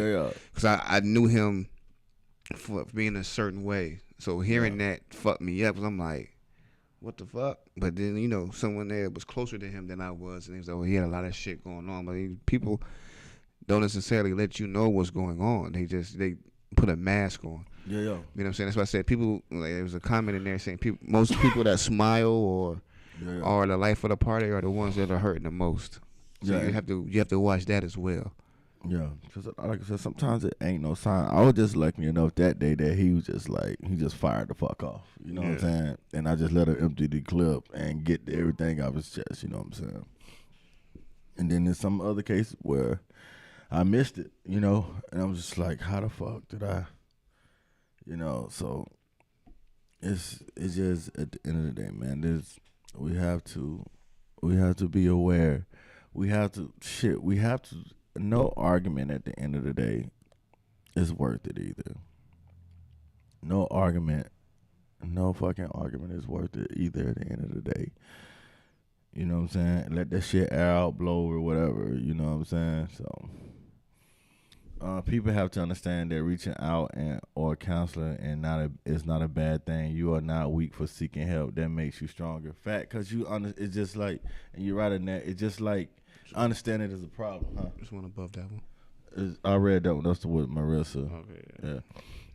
because I knew him for being a certain way. So hearing that fucked me up because I'm like, what the fuck? But then, someone there was closer to him than I was. And he was like, well, he had a lot of shit going on. But people don't necessarily let you know what's going on. They put a mask on. Yeah. You know what I'm saying? That's why I said people, like, there was a comment in there saying most people that smile or are the life of the party are the ones that are hurting the most. So you have to watch that as well. Yeah, because like I said, sometimes it ain't no sign. I was just lucky enough that day that he was just like, he just fired the fuck off. You know what I'm saying? And I just let him empty the clip and get everything off his chest. You know what I'm saying? And then there's some other cases where I missed it, and I was just like, how the fuck did I, so it's just at the end of the day, man, we have to be aware. No argument at the end of the day is worth it either. No fucking argument is worth it either at the end of the day. You know what I'm saying? Let that shit air out, blow or whatever, you know what I'm saying? So people have to understand that reaching out or a counselor is not a bad thing. You are not weak for seeking help. That makes you stronger. Fact, because it's just like, and you're right in that, it's just like, understand it as a problem, huh? Just one above that one. I read that one. That's the with Marissa. Okay. Yeah.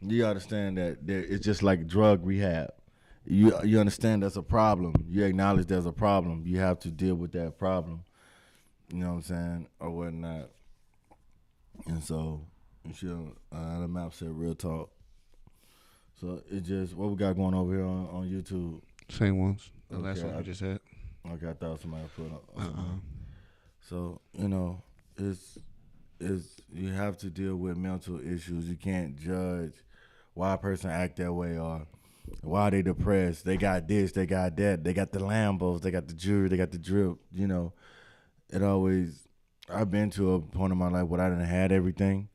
You understand that it's just like drug rehab. You understand that's a problem. You acknowledge there's a problem. You have to deal with that problem. You know what I'm saying? Or whatnot. And so, the map said real talk. So it just, what we got going over here on YouTube? Same ones. The last one I just had. Okay, I thought somebody put on. So, it's you have to deal with mental issues. You can't judge why a person act that way or why they depressed. They got this, they got that. They got the Lambos, they got the jewelry, they got the drip. It always, I've been to a point in my life where I didn't have everything.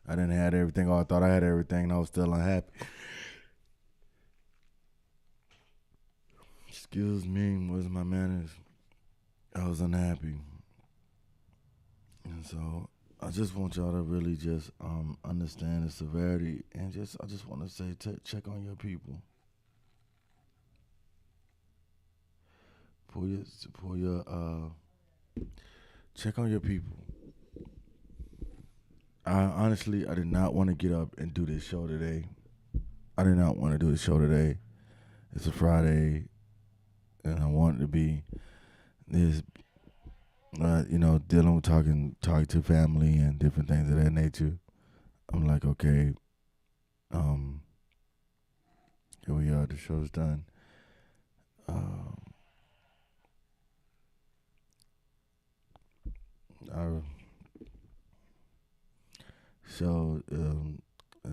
I thought I had everything, and I was still unhappy. Excuse me, where's my manners? I was unhappy. And so I just want y'all to really just understand the severity, and I just want to say, check on your people. Check on your people. honestly, I did not want to get up and do this show today. I did not want to do the show today. It's a Friday, and I wanted to be this, dealing with talking to family and different things of that nature. I'm like, okay, um, here we are. The show's done. Um, our show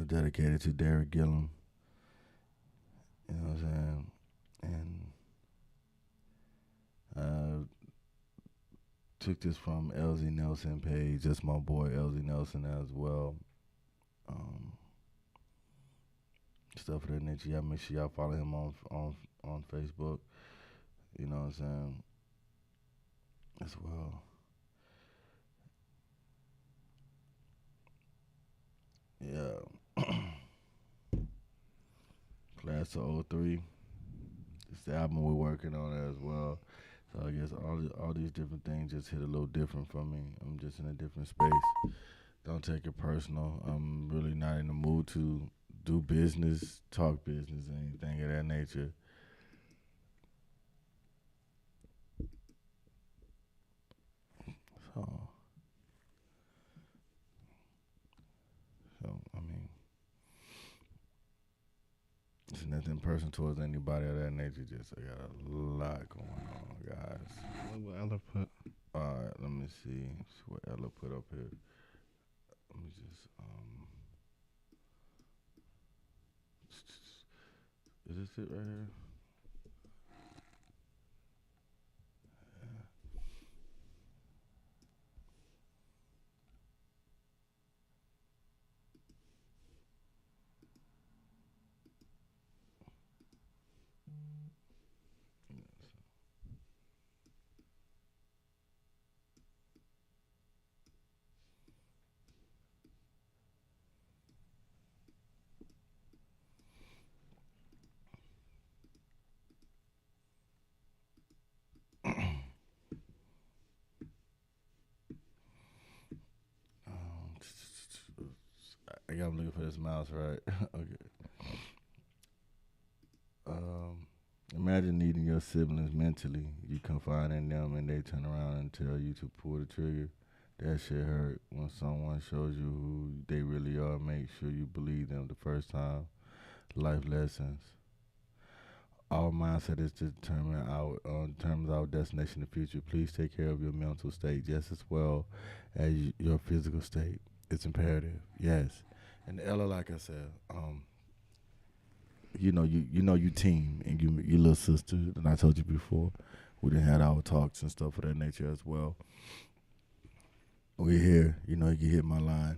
dedicated to Derek Gillum. You know what I'm saying? And took this from LZ Nelson page. That's my boy LZ Nelson as well. Stuff of that nature. Y'all make sure y'all follow him on Facebook. You know what I'm saying? As well. Yeah. Class of '03. It's the album we're working on as well. So I guess all these different things just hit a little different for me. I'm just in a different space. Don't take it personal. I'm really not in the mood to do business, talk business, anything of that nature. So, I mean, it's nothing personal towards anybody of that nature. Just I got a lot going on, guys. What would Ella put? All right, let me see what Ella put up here. Let me just is this it right here? I got looking for this mouse, right? Okay. Imagine needing your siblings mentally. You confide in them and they turn around and tell you to pull the trigger. That shit hurt. When someone shows you who they really are, make sure you believe them the first time. Life lessons. Our mindset is to determines our destination in the future. Please take care of your mental state just as well as your physical state. It's imperative. Yes. And Ella, like I said, you team and you little sister, and I told you before, we done had our talks and stuff of that nature as well. We're here, you can hit my line.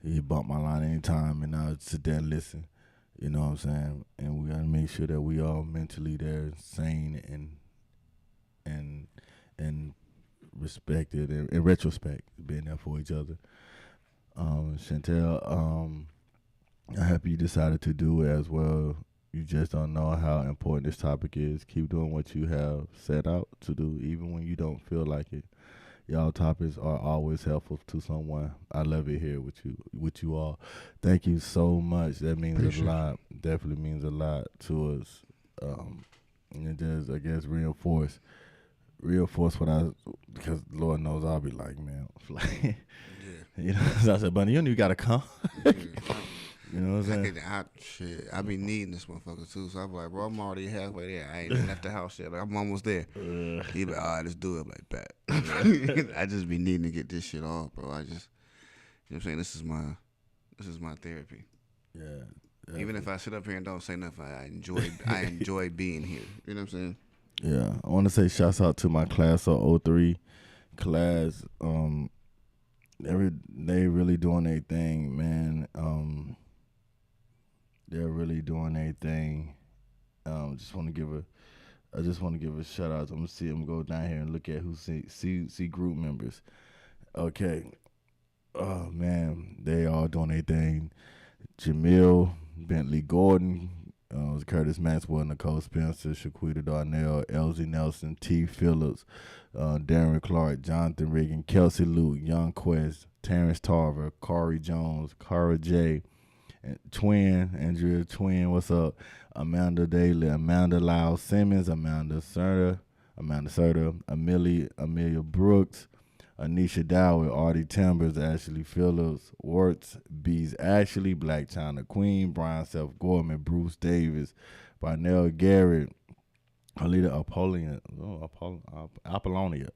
You bump my line anytime, and I'll sit there and listen. You know what I'm saying? And we gotta make sure that we all mentally there, sane and respected and in retrospect, being there for each other. Chantel, I'm happy you decided to do it as well. You just don't know how important this topic is. Keep doing what you have set out to do, even when you don't feel like it. Y'all topics are always helpful to someone. I love it here with you all. Thank you so much. That means a lot. Definitely means a lot to us. And it does, I guess, reinforce what because Lord knows I'll be like, man, So I said, Bunny, you know you gotta come. You know what I'm saying? I be needing this motherfucker too. So I'm like, bro, I'm already halfway there. I ain't even left the house yet. Like, I'm almost there. He be like, all right, let's do it. I'm like, bet. I just be needing to get this shit off, bro. I just, you know what I'm saying? This is my therapy. Yeah. Definitely. Even if I sit up here and don't say nothing, I enjoy being here. You know what I'm saying? Yeah. I want to say shouts out to my class of '03 class. They really doing their thing, man. They're really doing their thing. I just want to give a shout out. I'm gonna see them go down here and look at who see group members. Okay. Oh man, they all doing their thing. Jamil, Bentley Gordon, It was Curtis Maxwell, Nicole Spencer, Shaquita Darnell, Elsie Nelson, T. Phillips, Darren Clark, Jonathan Reagan, Kelsey Luke, Young Quest, Terrence Tarver, Corey Jones, Cara J, Twin, Andrea Twin, what's up? Amanda Daly, Amanda Lyle Simmons, Amanda Serta, Amelia Brooks, Anisha Dowd, Artie Timbers, Ashley Phillips, Warts, Bees Ashley, Black China Queen, Brian Self Gorman, Bruce Davis, Barnell Garrett, Alita Apollonia,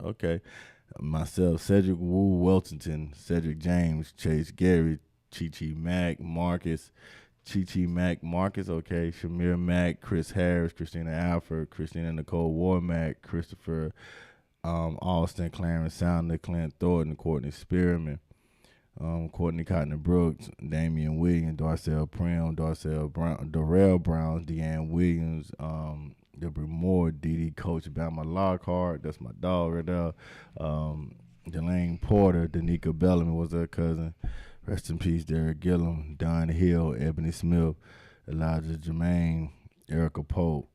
okay. Myself, Cedric Wu Weltington, Cedric James, Chase Gary, Chi Mack, Marcus, okay, Shamir Mack, Chris Harris, Christina Alford, Christina Nicole Warmack, Christopher Austin, Clarence Sounder, Clint Thornton, Courtney Spearman, Courtney Cotton Brooks, Damian Williams, Darcel Prim, Darrell Brown, Deanne Williams, Deborah Moore, Dee Coach Bama Lockhart, that's my dog right there. Delane Porter, Danica Bellamy was her cousin. Rest in peace, Derek Gillum, Don Hill, Ebony Smith, Elijah Jermaine, Erica Pope,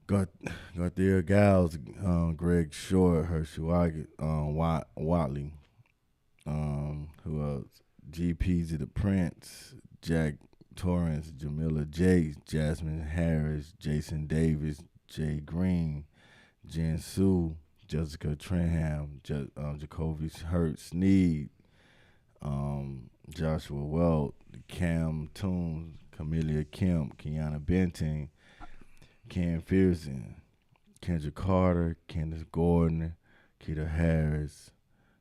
Garthia Giles, Greg Short, Herschel Watley, who else? GPZ the Prince, Jack Torrance, Jamila Jakes, Jasmine Harris, Jason Davis, Jay Green, Jen Sue, Jessica Trenham, Jacoby Hurt Sneed, Joshua Welt, Cam Toombs, Camellia Kemp, Kiana Benton, Ken Pearson, Kendra Carter, Candace Gordon, Keita Harris.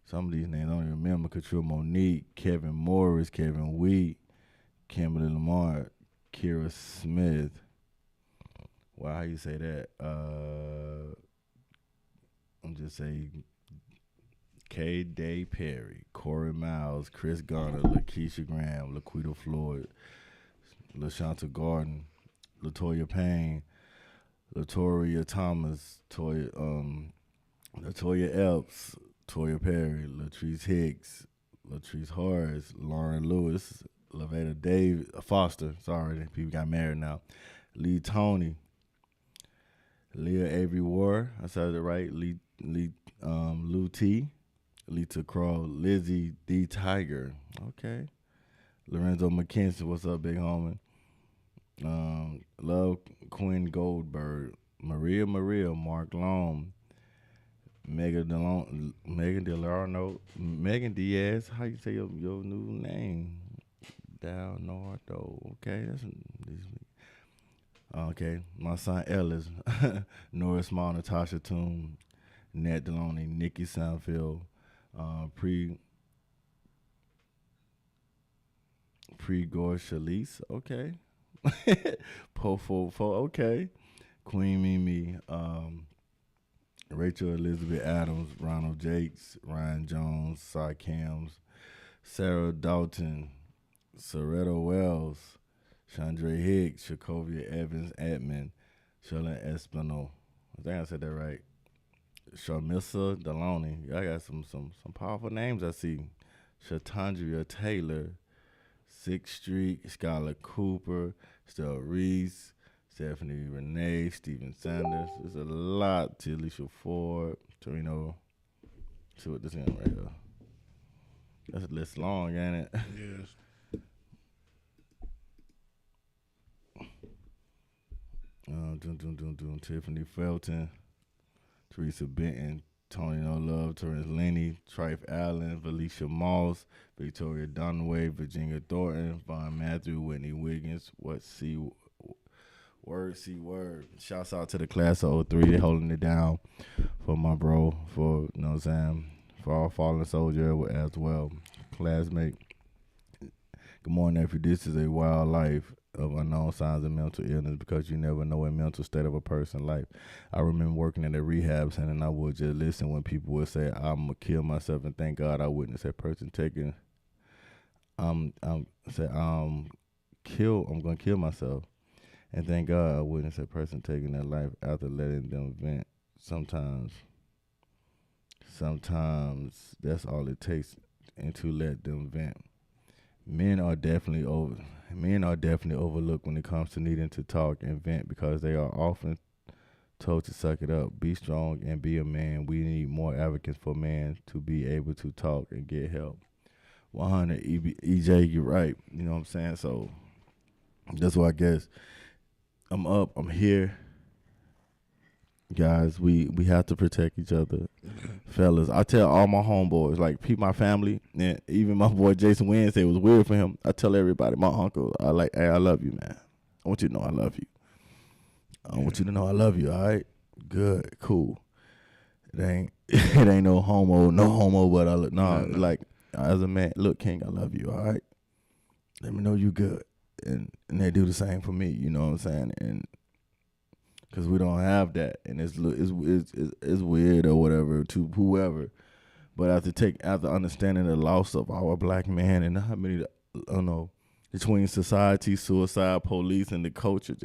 Some of these names I don't even remember. Katrina Monique, Kevin Morris, Kevin Wheat, Kimberly Lamar, Kira Smith. Wow, how you say that? I'm just saying K. Day Perry, Corey Miles, Chris Garner, Lakeisha Graham, Laquita Floyd, LaShanta Gordon, Latoya Payne, Latoria Thomas, Latoya Epps, Toya Perry, Latrice Hicks, Latrice Horace, Lauren Lewis, Laveda Dave Foster. Sorry, people got married now. Lee Tony, Leah Avery War. I said it right. Lou T, Lita Crawl, Lizzie D Tiger. Okay. Lorenzo McKenzie. What's up, big homie? Love Quinn Goldberg, Maria, Mark Long, Megan Diaz. How you say your new name? Down Nordo. Okay, okay. My son Ellis, Norris Small, Natasha Toom, Nat Deloney, Nikki Sanfield, Pre Gore Shalise. Okay. Po, okay. Queen Mimi, Rachel Elizabeth Adams, Ronald Jakes, Ryan Jones, Cy Cams, Sarah Dalton, Soretta Wells, Chandra Hicks, Shakovia Evans Edmond, Sherlyn Espinal. I think I said that right. Sharmissa Deloney. I got some powerful names I see. Shatandria Taylor, Sixth Street, Skylar Cooper, Stella Reese, Stephanie Renee, Steven Sanders. There's a lot. To Alicia Ford, Torino. See what this is right here. That's a list long, ain't it? Yes. Tiffany Felton, Teresa Benton, Tony No Love, Terrence Lenny, Trife Allen, Felicia Moss, Victoria Dunaway, Virginia Thornton, Vaughn Matthew, Whitney Wiggins. Word. Shouts out to the class of 03. They holding it down for my bro, for, you know what I'm saying, for our fallen soldier as well. Classmate. Good morning, nephew. This is a wild life of unknown signs of mental illness because you never know a mental state of a person's life. I remember working at a rehab center and I would just listen when people would say, I'm going to kill myself, and thank God I witnessed that person taking, I'm going to kill myself. And thank God I witnessed that person taking their life after letting them vent. Sometimes that's all it takes, and to let them vent. Men are definitely over. Men are definitely overlooked when it comes to needing to talk and vent because they are often told to suck it up, be strong, and be a man. We need more advocates for men to be able to talk and get help. 100 EJ, you're right. You know what I'm saying? So that's why I guess I'm up. I'm here. Guys, we have to protect each other. Fellas, I tell all my homeboys, like my family, and even my boy Jason Wednesday, it was weird for him. I tell everybody, my uncle, hey, I love you, man. I want you to know I love you. I want you to know I love you, all right? Good, cool. It ain't no homo, but like as a man, look, King, I love you, all right? Let me know you good. And they do the same for me, you know what I'm saying? And because we don't have that, and it's weird or whatever to whoever. But after understanding the loss of our black man and how many, I don't know, between society, suicide, police, and the culture,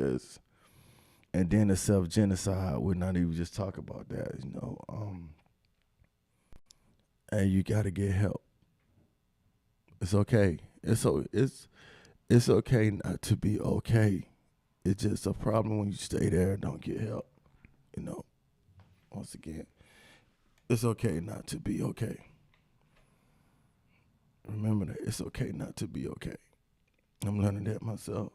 and then the self-genocide, we're not even just talk about that, you know. And you gotta get help. It's okay. It's okay not to be okay. It's just a problem when you stay there and don't get help. You know, once again, it's okay not to be okay. Remember that. It's okay not to be okay. I'm learning that myself.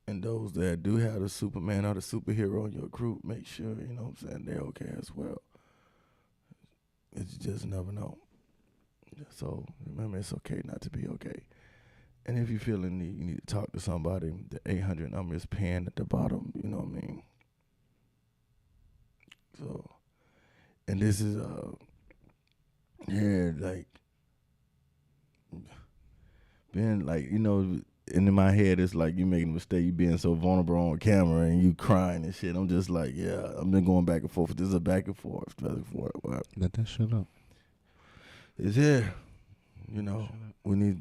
And those that do have the Superman or the superhero in your group, make sure, you know what I'm saying, they're okay as well. You just never know. So remember, it's okay not to be okay. And if you feel the need, you need to talk to somebody. The 800 number is pinned at the bottom. You know what I mean? So, and this is, like, being like, you know, and in my head, it's like you making a mistake. You being so vulnerable on camera and you crying and shit. I'm just like, yeah, I've been going back and forth. This is a back and forth. What? Let that shit up. It's here. You know, we need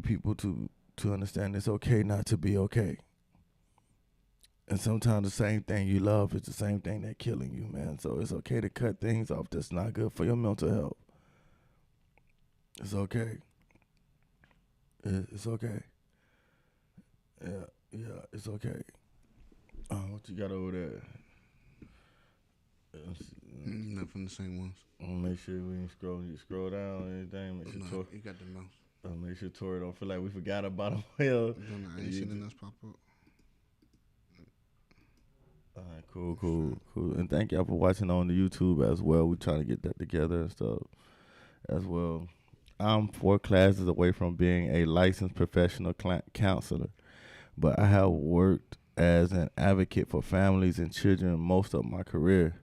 people to understand it's okay not to be okay. And sometimes the same thing you love is the same thing that's killing you, man. So it's okay to cut things off that's not good for your mental health. It's okay. It's okay. Yeah, it's okay. What you got over there? Nothing, the same ones. Make sure we ain't scroll down or anything. Make sure you got the mouse. Make sure Tori don't feel like we forgot about him. Well, I ain't seen nothing else pop up. All right, cool. And thank y'all for watching on the YouTube as well. We're trying to get that together and stuff as well. I'm 4 classes away from being a licensed professional counselor, but I have worked as an advocate for families and children most of my career.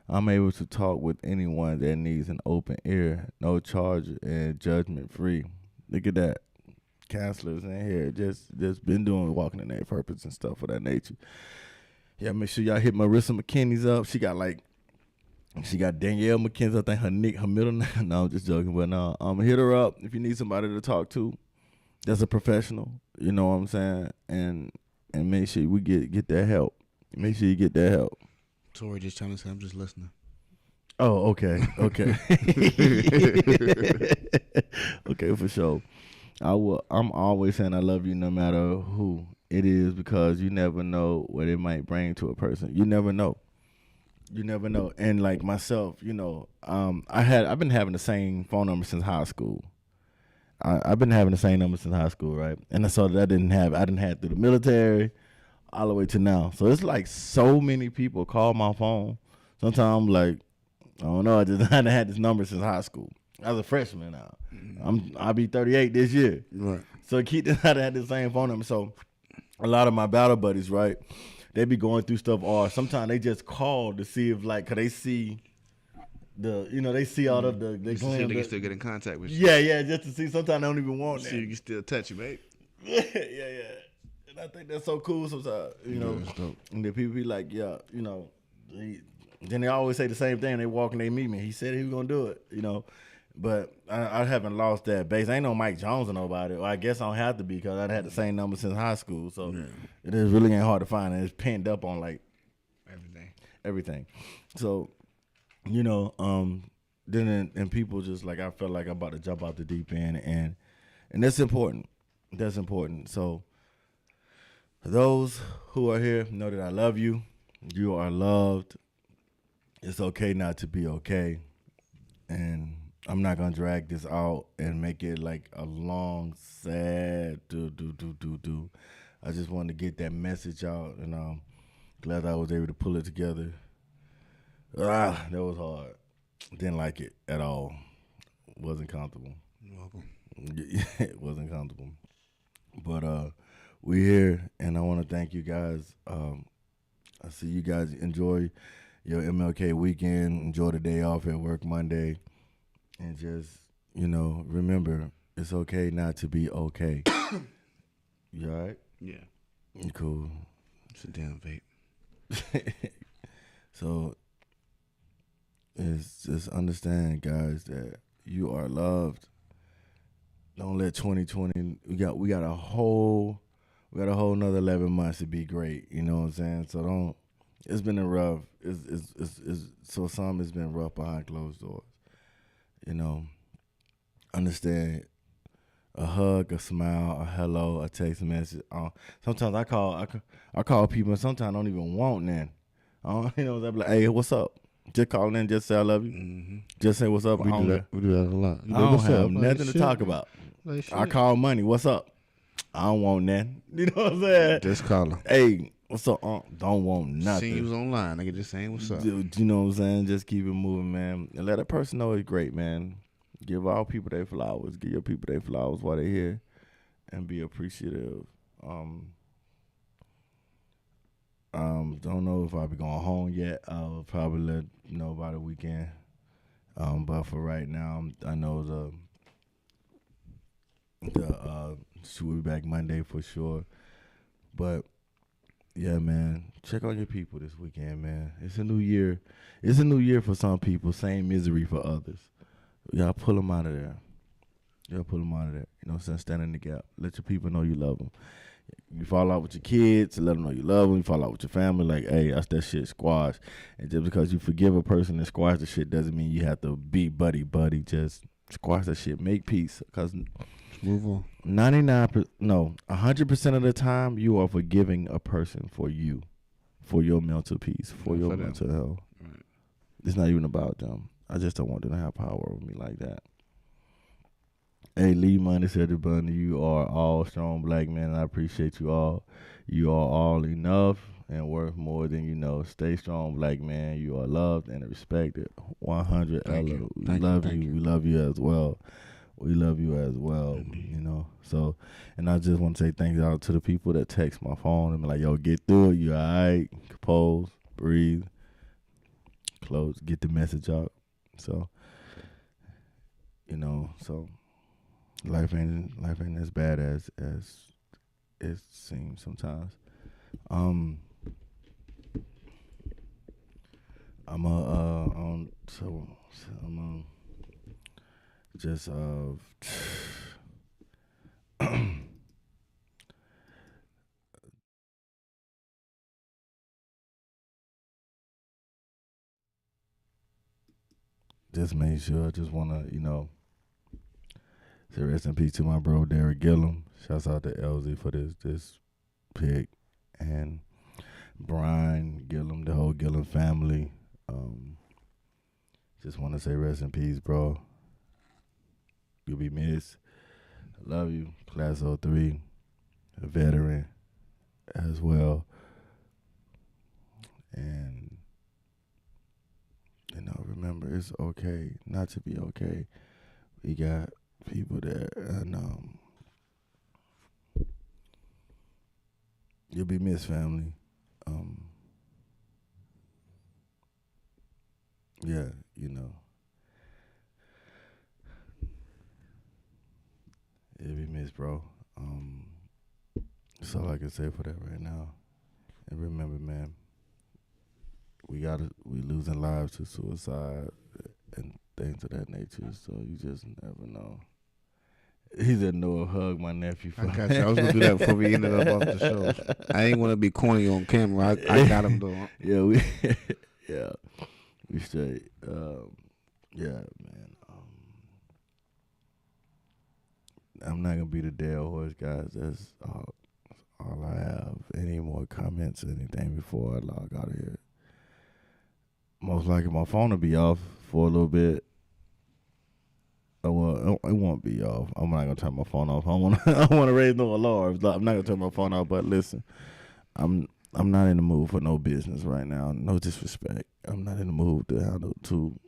I'm able to talk with anyone that needs an open ear, no charge, and judgment free. Look at that. Counselors in here just been doing walking in their purpose and stuff of that nature. Yeah, make sure y'all hit Marissa McKinney's up. She got Danielle McKinney. I think her middle name. No, I'm just joking. But no, hit her up if you need somebody to talk to. That's a professional. You know what I'm saying? And make sure we get that help. Make sure you get that help. Tori just trying to say I'm just listening. Oh, okay. Okay, for sure. I'm always saying I love you no matter who it is because you never know what it might bring to a person. You never know. And like myself, you know, I've been having the same phone number since high school. I've been having the same number since high school, right? And so I didn't have through the military all the way to now. So it's like so many people call my phone. Sometimes I'm like, I don't know, I just hadn't had this number since high school. I was a freshman now. I'll be 38 this year. Right. So Keith and I had the same phone number. So a lot of my battle buddies, right, they be going through stuff, or sometimes they just call to see if, like, cause they see they see all of the they see if they can still get in contact with you. Yeah, just to see. Sometimes they don't even want that. See if you can still touch you, mate. Yeah. And I think that's so cool sometimes, you know. And then people be like, yeah, you know, then they always say the same thing. They walk and they meet me. He said he was gonna do it, you know. But I haven't lost that base. I ain't no Mike Jones or nobody. Well, I guess I don't have to be because I'd had the same number since high school. So it is really ain't hard to find. And it's pinned up on like everything. So, you know, and people just like I felt like I'm about to jump out the deep end, and that's important. That's important. So for those who are here, know that I love you. You are loved. It's okay not to be okay, and I'm not gonna drag this out and make it like a long, sad do. I just wanted to get that message out, and glad I was able to pull it together. That was hard. Didn't like it at all. Wasn't comfortable. You're welcome. It wasn't comfortable. But we here, and I want to thank you guys. I see you guys enjoy your MLK weekend. Enjoy the day off at work Monday, and just remember it's okay not to be okay. You all right? Yeah. Cool. It's a damn vape. So it's just understand, guys, that you are loved. Don't let 2020. We got a whole another 11 months to be great. You know what I'm saying? So don't. It's been a rough. So some it's been rough behind closed doors. Understand. A hug, a smile, a hello, a text message. Sometimes I call people, and sometimes I don't even want none. I'm like, hey, what's up? Just call in, just say I love you. Mm-hmm. Just say what's up. We do that a lot. I don't have nothing to talk about. Like, I call money. What's up? I don't want nothing. You know what I'm saying? Just call her. Hey, what's up? Don't want nothing. Seen you was online. Nigga just saying what's up. You know what I'm saying? Just keep it moving, man. And let a person know it's great, man. Give all people their flowers. Give your people their flowers while they're here, and be appreciative. Don't know if I'll be going home yet. I'll probably let you know by the weekend. But for right now, I know we'll be back Monday for sure. But yeah, man, check on your people this weekend, man. It's a new year. It's a new year for some people. Same misery for others. Y'all pull them out of there. You know what I'm saying? Stand in the gap. Let your people know you love them. You fall out with your kids, let them know you love them. You fall out with your family, like, hey, that's that shit squash. And just because you forgive a person and squash the shit doesn't mean you have to be buddy. Just squash that shit. Make peace. Because move on. 100% of the time you are forgiving a person for you, for your mental peace, for your mental health. Right. It's not even about them. I just don't want them to have power over me like that. Hey, Lee Money said to Bunny, you are all strong black men, and I appreciate you all. You are all enough and worth more than you know. Stay strong, black man. You are loved and respected. 100 Ella. We love you. We love you as well. We love you as well. Indeed. So, and I just want to say thank you out to the people that text my phone and be like, yo, get through it. You all right? Compose, breathe, close, get the message out. So, so life ain't as bad as it seems sometimes. I'm just just make sure. I just wanna, say rest in peace to my bro Derek Gillum. Shouts out to LZ for this pick, and Brian Gillum, the whole Gillum family. Just want to say rest in peace, bro. You'll be missed. I love you. Class 03, a veteran as well. And, remember, it's okay not to be okay. We got people there, and you'll be missed, family. Yeah, you'll be missed, bro. That's all I can say for that right now. And remember, man, we losing lives to suicide and things of that nature. So you just never know. He said, "No, hug my nephew." I got you. I was gonna do that before we ended up off the show. I ain't want to be corny on camera. I got him though. Yeah, we straight. Yeah, man. I'm not gonna be the dead horse, guys. That's all I have. Any more comments or anything before I log out of here? Most likely my phone will be off for a little bit. Oh, well, it won't be off. I'm not gonna turn my phone off. I want to. I want to raise no alarms. I'm not gonna turn my phone off. But listen, I'm I'm not in the mood for no business right now. No disrespect. I'm not in the mood to handle to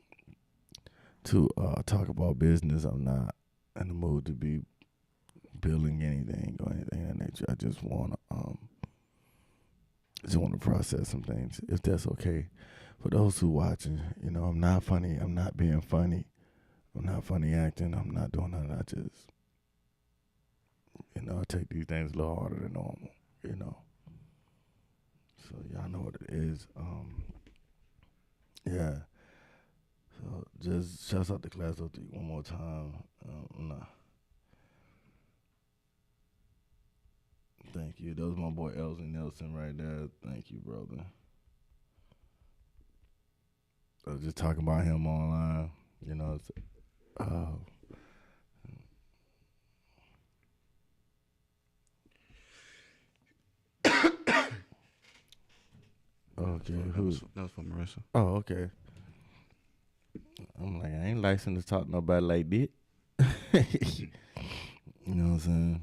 talk about business. I'm not in the mood to be building anything or anything of that nature. I just want to process some things, if that's okay. For those who watching, I'm not funny. I'm not being funny. I'm not funny acting. I'm not doing nothing. I just, I take these things a little harder than normal. You know. So y'all know what it is. Yeah. So just shouts out to Class of 3 one more time. Nah. Thank you. That was my boy Elsie Nelson right there. Thank you, brother. I was just talking about him online. You know, uh, okay. That was for Marissa. Oh, okay. I'm like, I ain't licensed to talk to nobody like that. You know what I'm saying?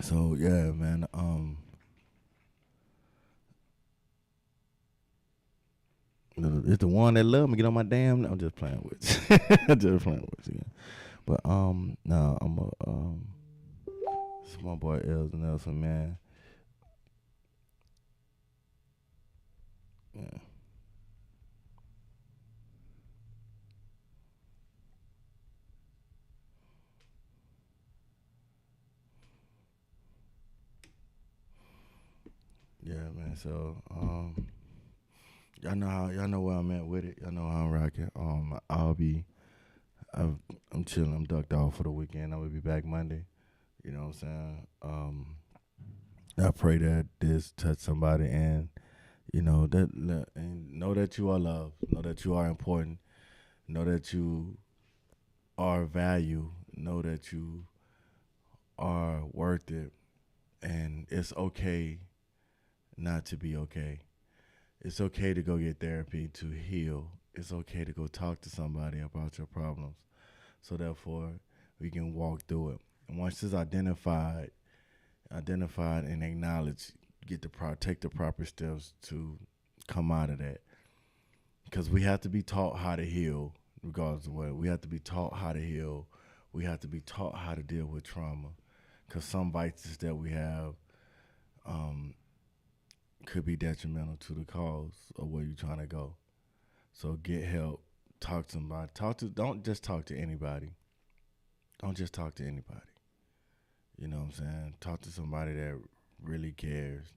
So yeah, man. It's the one that love me. Get on my damn. I'm just playing with you. Just playing with you. But no, it's my boy Els Nelson, man. Yeah. Yeah, man. So, y'all know where I'm at with it. Y'all know how I'm rocking. I'm chilling. I'm ducked off for the weekend. I'm gonna be back Monday. You know what I'm saying? I pray that this touch somebody, and and know that you are loved. Know that you are important. Know that you are value. Know that you are worth it, and it's okay not to be okay. It's okay to go get therapy to heal. It's okay to go talk to somebody about your problems. So therefore, we can walk through it. And once it's identified and acknowledged, take the proper steps to come out of that. Because we have to be taught how to heal, regardless of what. We have to be taught how to heal. We have to be taught how to deal with trauma. Because some vices that we have um, could be detrimental to the cause of where you're trying to go. So get help. Talk to somebody. Don't just talk to anybody. Don't just talk to anybody. You know what I'm saying? Talk to somebody that really cares,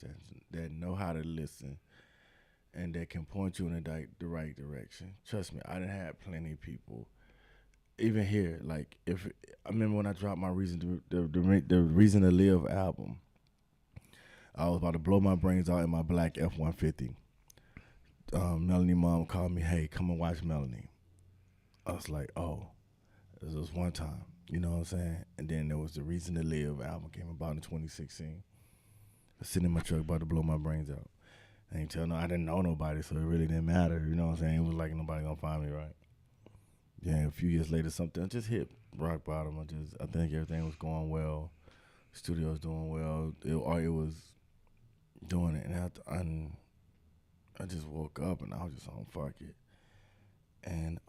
that know how to listen, and that can point you in the right direction. Trust me, I done had plenty of people. Even here, like if I remember when I dropped my the Reason to Live album, I was about to blow my brains out in my black F-150. Melanie mom called me, hey, come and watch Melanie. I was like, oh, this was one time. You know what I'm saying? And then there was the Reason to Live album came about in 2016. I was sitting in my truck about to blow my brains out. I didn't know nobody, so it really didn't matter. You know what I'm saying? It was like nobody gonna find me, right? Yeah, a few years later, something just hit rock bottom. I think everything was going well. Studio was doing well. It was doing it, and I just woke up and I was just on fuck it. And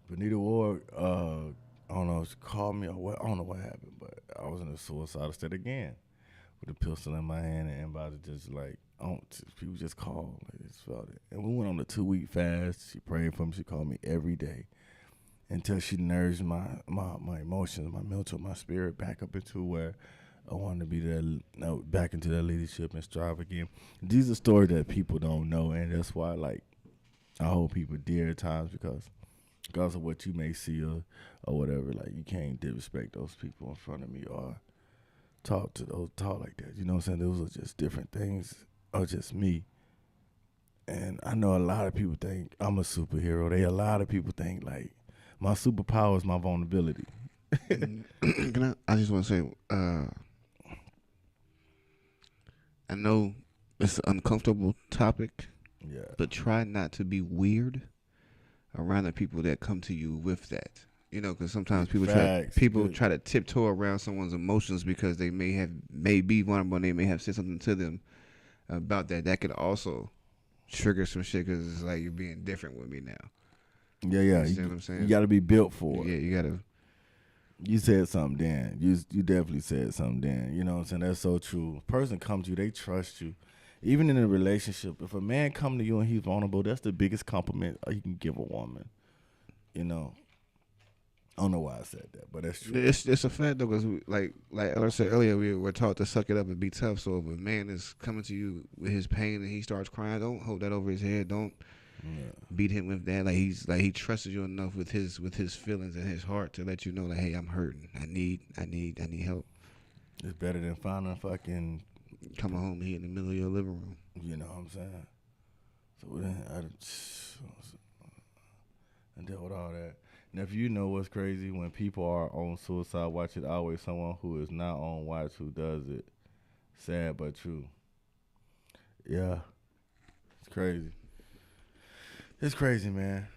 Benita Ward, I don't know, she called me or what. I don't know what happened, but I was in a suicidal state again with a pistol in my hand and everybody just like, people just called. Like, just felt it. And we went on a 2-week fast. She prayed for me. She called me every day until she nourished my emotions, my mental, my spirit back up into where I wanted to be there, back into that leadership and strive again. These are stories that people don't know, and that's why, like, I hold people dear at times because of what you may see or whatever. Like, you can't disrespect those people in front of me or talk like that. You know what I'm saying? Those are just different things or just me. And I know a lot of people think I'm a superhero. A lot of people think like my superpower is my vulnerability. I just want to say, I know it's an uncomfortable topic, Yeah. but try not to be weird around the people that come to you with that. You know, because sometimes people try to tiptoe around someone's emotions because they may be vulnerable and they may have said something to them about that. That could also trigger some shit because it's like you're being different with me now. Yeah. You understand what I'm saying? You got to be built for it. Yeah, you got to. You said something, Dan. You definitely said something, Dan. You know what I'm saying? That's so true. A person comes to you, they trust you. Even in a relationship, if a man come to you and he's vulnerable, that's the biggest compliment you can give a woman. You know, I don't know why I said that, but that's true. It's a fact though, because like I said earlier, we were taught to suck it up and be tough. So if a man is coming to you with his pain and he starts crying, don't hold that over his head. Don't beat him with that. Like he trusted you enough with his feelings and his heart to let you know, like, hey, I'm hurting. I need help. It's better than finding fucking coming home here in the middle of your living room. You know what I'm saying? So then I dealt with all that. And if you know what's crazy, when people are on suicide watch, it's always someone who is not on watch who does it. Sad but true. Yeah. It's crazy. It's crazy, man.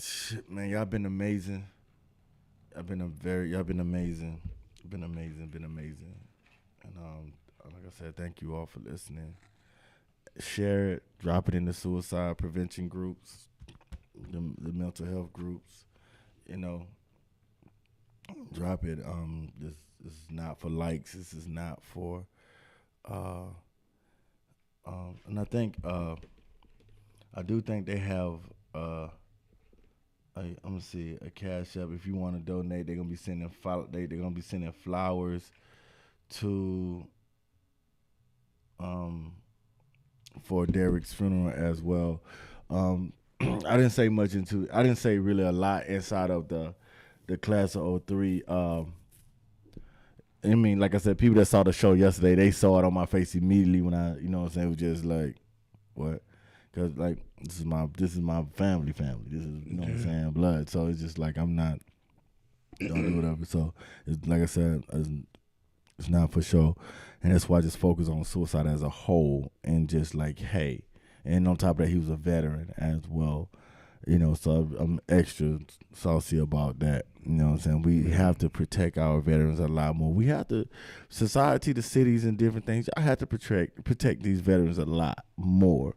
Shit, man, y'all been amazing. Y'all been amazing. Been amazing. And like I said, thank you all for listening. Share it, drop it in the suicide prevention groups, the mental health groups, you know. Drop it. This is not for likes. This is not for and I think I do think they have I'm gonna see a cash app. If you want to donate, they're gonna be sending flowers to for Derek's funeral as well. I didn't say really a lot inside of the class of 03. I mean, like I said, people that saw the show yesterday, they saw it on my face immediately when I, you know what I'm saying, it was just like, what? Because, like, this is my family. This is, you know what I'm saying, blood. So it's just like, I'm not, don't do whatever. So, it's, like I said, it's not for sure. And that's why I just focus on suicide as a whole and just like, hey. And on top of that, he was a veteran as well. You know, so I'm extra saucy about that. You know what I'm saying? We have to protect our veterans a lot more. We have to, society, the cities and different things, I have to protect these veterans a lot more.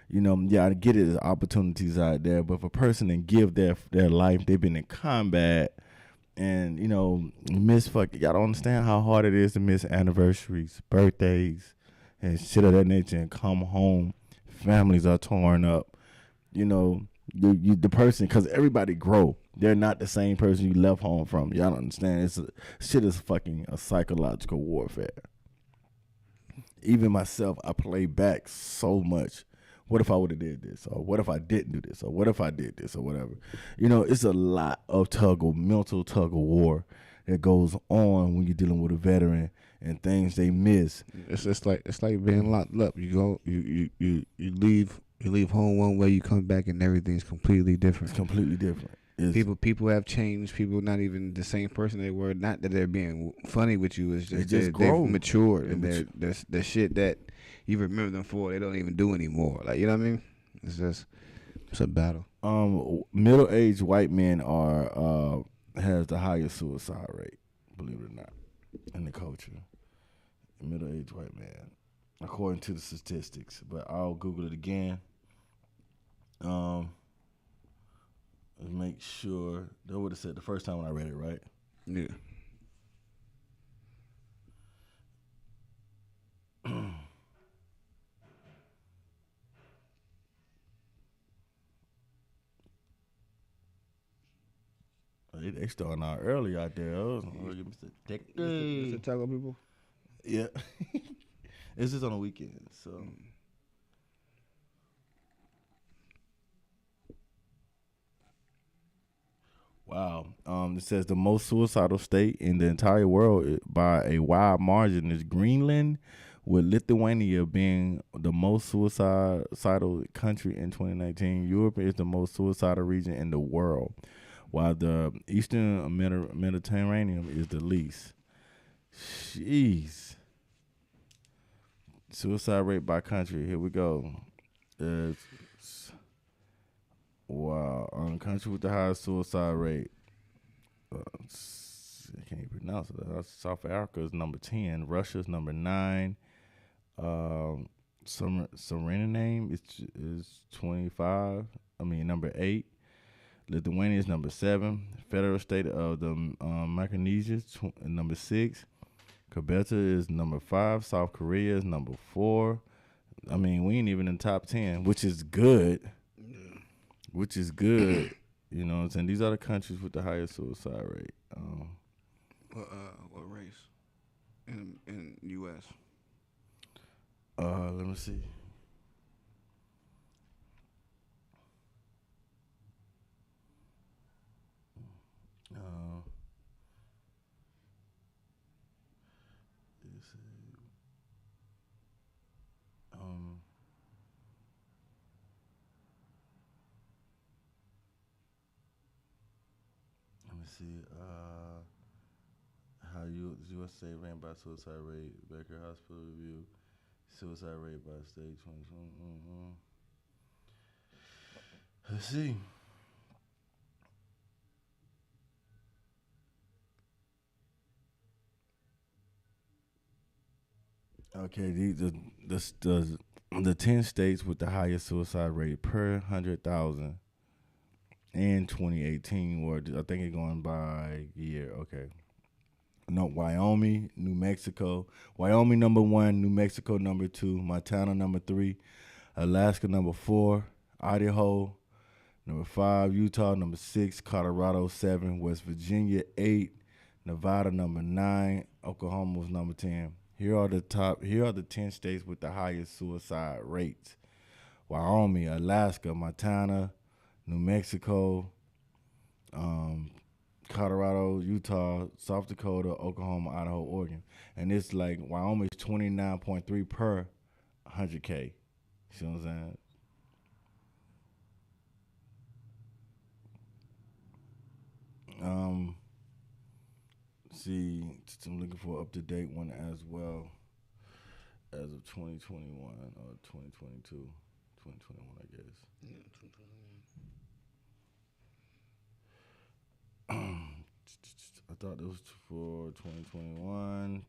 You know, yeah, I get it, there's opportunities out there, but if a person and give their life, they've been in combat and, you know, y'all don't understand how hard it is to miss anniversaries, birthdays, and shit of that nature and come home. Families are torn up. You know, the person, because everybody grow. They're not the same person you left home from. Y'all don't understand. Shit is fucking a psychological warfare. Even myself, I play back so much. What if I would have did this? Or what if I didn't do this? Or what if I did this? Or whatever. You know, it's a lot of mental tug of war that goes on when you're dealing with a veteran and things they miss. It's like being locked up. You leave home one way, you come back and everything's completely different. It's completely different. People have changed. People not even the same person they were. Not that they're being funny with you. It's just they've matured and they're shit that you remember them for. They don't even do anymore. Like, you know what I mean? It's a battle. Middle-aged white men has the highest suicide rate, believe it or not, in the culture. Middle-aged white man, according to the statistics. But I'll Google it again. Make sure that would have said the first time when I read it, right? Yeah. They starting out early out there. Mr. Taco people? Yeah. It's just on the weekend, so. Wow. It says the most suicidal state in the entire world by a wide margin is Greenland With Lithuania being the most suicidal country in 2019, Europe is the most suicidal region in the world, while the Eastern Mediterranean is the least. Jeez. Suicide rate by country. Here we go. It's, wow. Country with the highest suicide rate. I can't even pronounce it. South Africa is number 10. Russia's number 9. Suriname is 25. I mean, number 8. Lithuania is number 7. Federal state of the Micronesia is number 6. Quebec is number 5. South Korea is number 4. I mean, we ain't even in the top 10, which is good. Yeah. Which is good. You know what I'm saying? These are the countries with the highest suicide rate. What race? In U.S. Let me see. Let's see. Let me see. How USA ranked by suicide rate, Becker Hospital Review, suicide rate by state 2020. Let's see. Okay, the 10 states with the highest suicide rate per 100,000 in 2018, or I think it's going by year. Okay. No, Wyoming, New Mexico. Wyoming number 1, New Mexico number 2, Montana number 3, Alaska number 4, Idaho number 5, Utah number 6, Colorado 7, West Virginia 8, Nevada number 9, Oklahoma was number 10. Here are the 10 states with the highest suicide rates. Wyoming, Alaska, Montana, New Mexico, Colorado, Utah, South Dakota, Oklahoma, Idaho, Oregon. And it's like Wyoming's 29.3 per 100K. You see what I'm saying? See, I'm looking for up to date one as well as of 2021 or 2022, 2021, I guess. Yeah, I thought it was for 2021.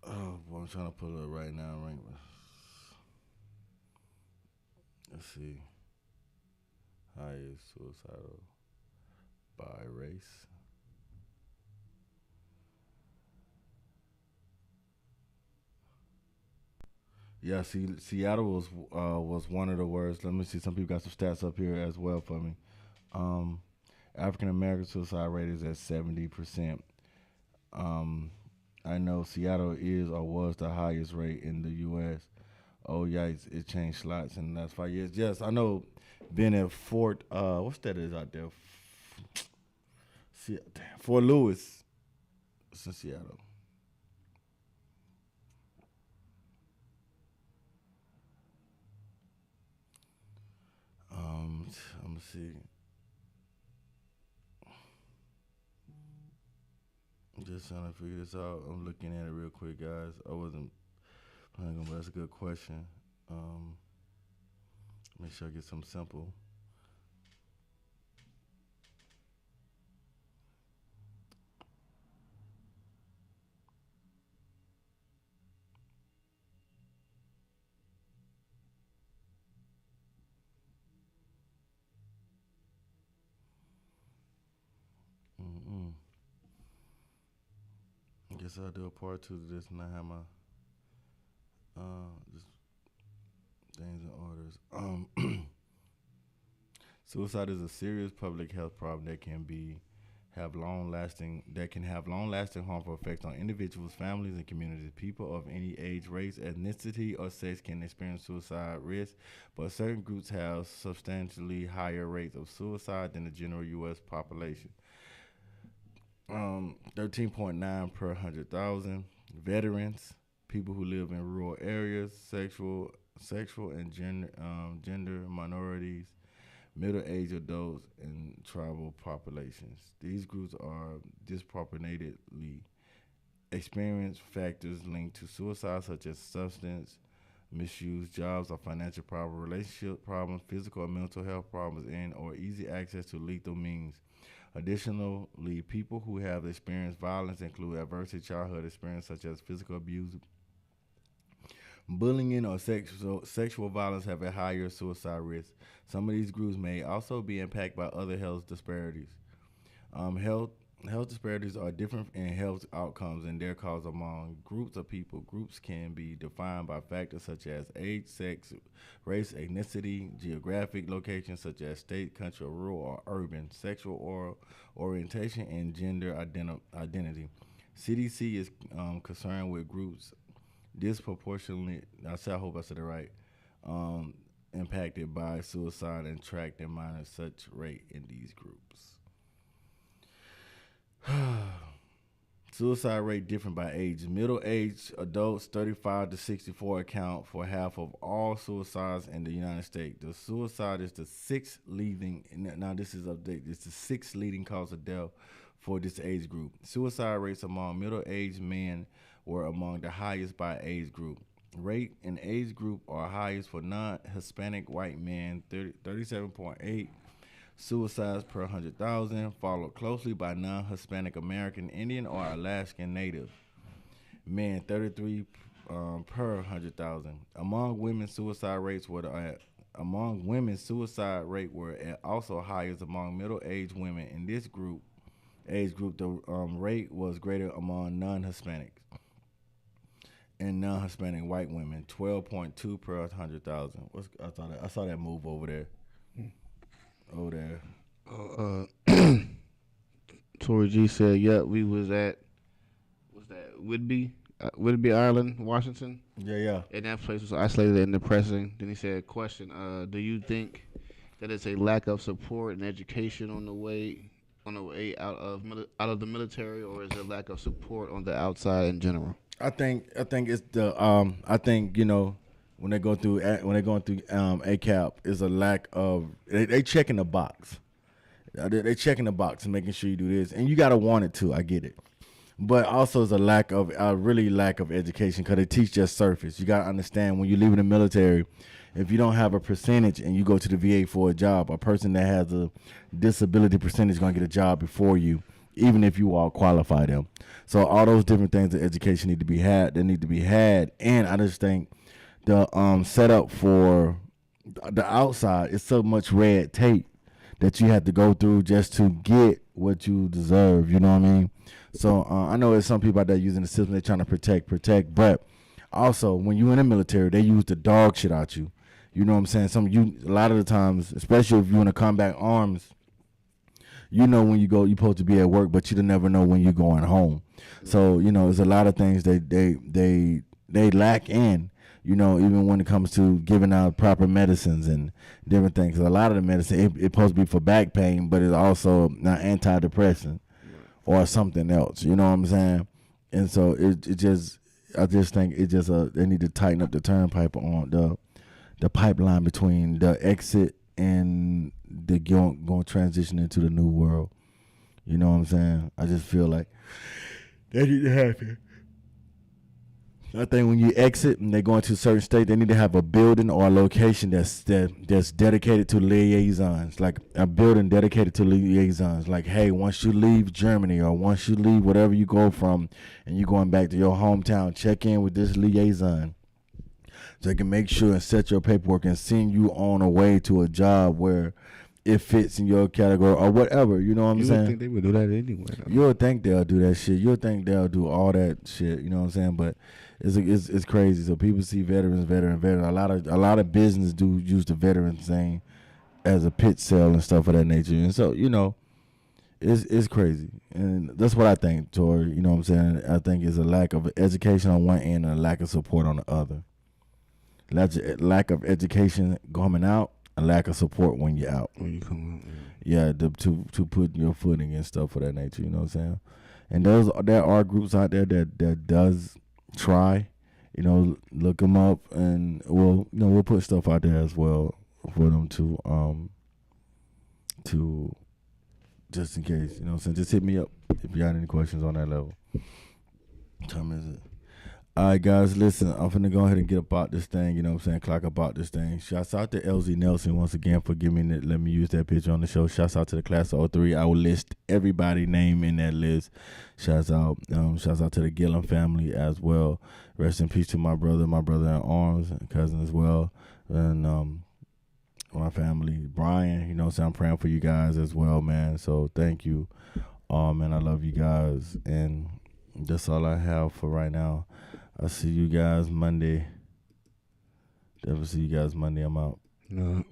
Oh, boy, I'm trying to pull it up right now. Right? Let's see. Highest suicidal by race. Yeah, see, Seattle was one of the worst. Let me see. Some people got some stats up here as well for me. Um, African American suicide rate is at 70%. Um, I know Seattle is or was the highest rate in the U.S. Oh yikes! It changed slots in the last 5 years. Yes, I know. Been at Fort what's that is out there? Fort Lewis, it's in Seattle. I'm gonna see. I'm just trying to figure this out. I'm looking at it real quick, guys. I wasn't planning on, but that's a good question. Um, Make sure I get something simple. Mm-mm. I guess I'll do a part 2 to this, and I have my just things and orders. Suicide is a serious public health problem that can have long lasting harmful effects on individuals, families, and communities. People of any age, race, ethnicity, or sex can experience suicide risk, but certain groups have substantially higher rates of suicide than the general U.S. population. 13.9 per 100,000. Veterans, people who live in rural areas, sexual and gender minorities, middle-aged adults, and tribal populations. These groups are disproportionately experience factors linked to suicide, such as substance misuse, jobs or financial problems, relationship problems, physical or mental health problems, and or easy access to lethal means. Additionally, people who have experienced violence include adverse childhood experience such as physical abuse, bullying, or sexual violence have a higher suicide risk. Some of these groups may also be impacted by other health disparities. Health disparities are different in health outcomes and their cause among groups of people. Groups can be defined by factors such as age, sex, race, ethnicity, geographic location such as state, country, rural, or urban, sexual or orientation, and gender identity. CDC is concerned with groups disproportionately. I hope I said it right. Um, Impacted by suicide and tracked and monitor such rate in these groups. Suicide rate different by age. Middle-aged adults, 35 to 64, account for half of all suicides in the United States. The suicide is the sixth leading. Now this is update. It's the sixth leading cause of death for this age group. Suicide rates among middle-aged men were among the highest by age group. Rate and age group are highest for non-Hispanic white men, 37.8 suicides per 100,000, followed closely by non-Hispanic American Indian or Alaskan Native men, 33 per 100,000. Among women, suicide rate were also highest among middle-aged women. In this age group, the rate was greater among non-Hispanics and non-Hispanic white women, 12.2 per 100,000. I saw that move over there. Over there. Tory G said, "Yep, we was at Whitby, Whitby, Ireland, Washington. Yeah. And that place was isolated and depressing." Then he said, "Question: Do you think that it's a lack of support and education on the way out of the military, or is it a lack of support on the outside in general?" I think it's the I think when they go through ACAP is a lack of they checking the box. They checking the box and making sure you do this, and you gotta want it too. I get it, but also it's really lack of education because they teach just surface. You gotta understand when you leave in the military, if you don't have a percentage and you go to the VA for a job, a person that has a disability percentage is gonna get a job before you, even if you all qualify them. So all those different things of education need to be had. They need to be had, and I just think the setup for the outside is so much red tape that you have to go through just to get what you deserve. You know what I mean? So I know there's some people out there using the system. They're trying to protect, but also when you in the military, they use the dog shit out you. You know what I'm saying? A lot of the times, especially if you're in the combat arms, when you go, you're supposed to be at work, but you never know when you're going home. So there's a lot of things they lack in. Even when it comes to giving out proper medicines and different things. A lot of the medicine, it's supposed to be for back pain, but it's also not antidepressant or something else. You know what I'm saying? And so I just think they need to tighten up the turnpike on the pipeline between the exit and the going transition into the new world. You know what I'm saying? I just feel like that need to happen. I think when you exit and they go into a certain state, they need to have a building or a location that's dedicated to liaisons, like a building dedicated to liaisons. Like, hey, once you leave Germany or once you leave whatever you go from and you're going back to your hometown, check in with this liaison so they can make sure and set your paperwork and send you on a way to a job where it fits in your category or whatever. You know what I'm saying? You would think they would do that anyway. You would think they'll do that shit. You would think they'll do all that shit. You know what I'm saying? But it's crazy. So people see veterans. A lot of business do use the veteran thing as a pit sale and stuff of that nature. And so it's crazy, and that's what I think, Tori. You know what I'm saying? I think it's a lack of education on one end and a lack of support on the other. Lack of education coming out, a lack of support when you're out. When you come out, Yeah, to put your footing and stuff of that nature. You know what I'm saying? And there are groups out there that does try. Look them up, and we'll put stuff out there as well for them to just in case. You know what I'm saying? Just hit me up if you got any questions on that level. What time is it? All right, guys, listen, I'm finna go ahead and get about this thing, you know what I'm saying, clock about this thing. Shouts out to LZ Nelson once again for giving me let me use that picture on the show. Shouts out to the class of 03. I will list everybody's name in that list. Shouts out to the Gillum family as well. Rest in peace to my brother in arms, and cousin as well, and my family. Brian, you know what I'm saying, I'm praying for you guys as well, man, so thank you. And I love you guys, and that's all I have for right now. I'll see you guys Monday. Definitely see you guys Monday. I'm out. No.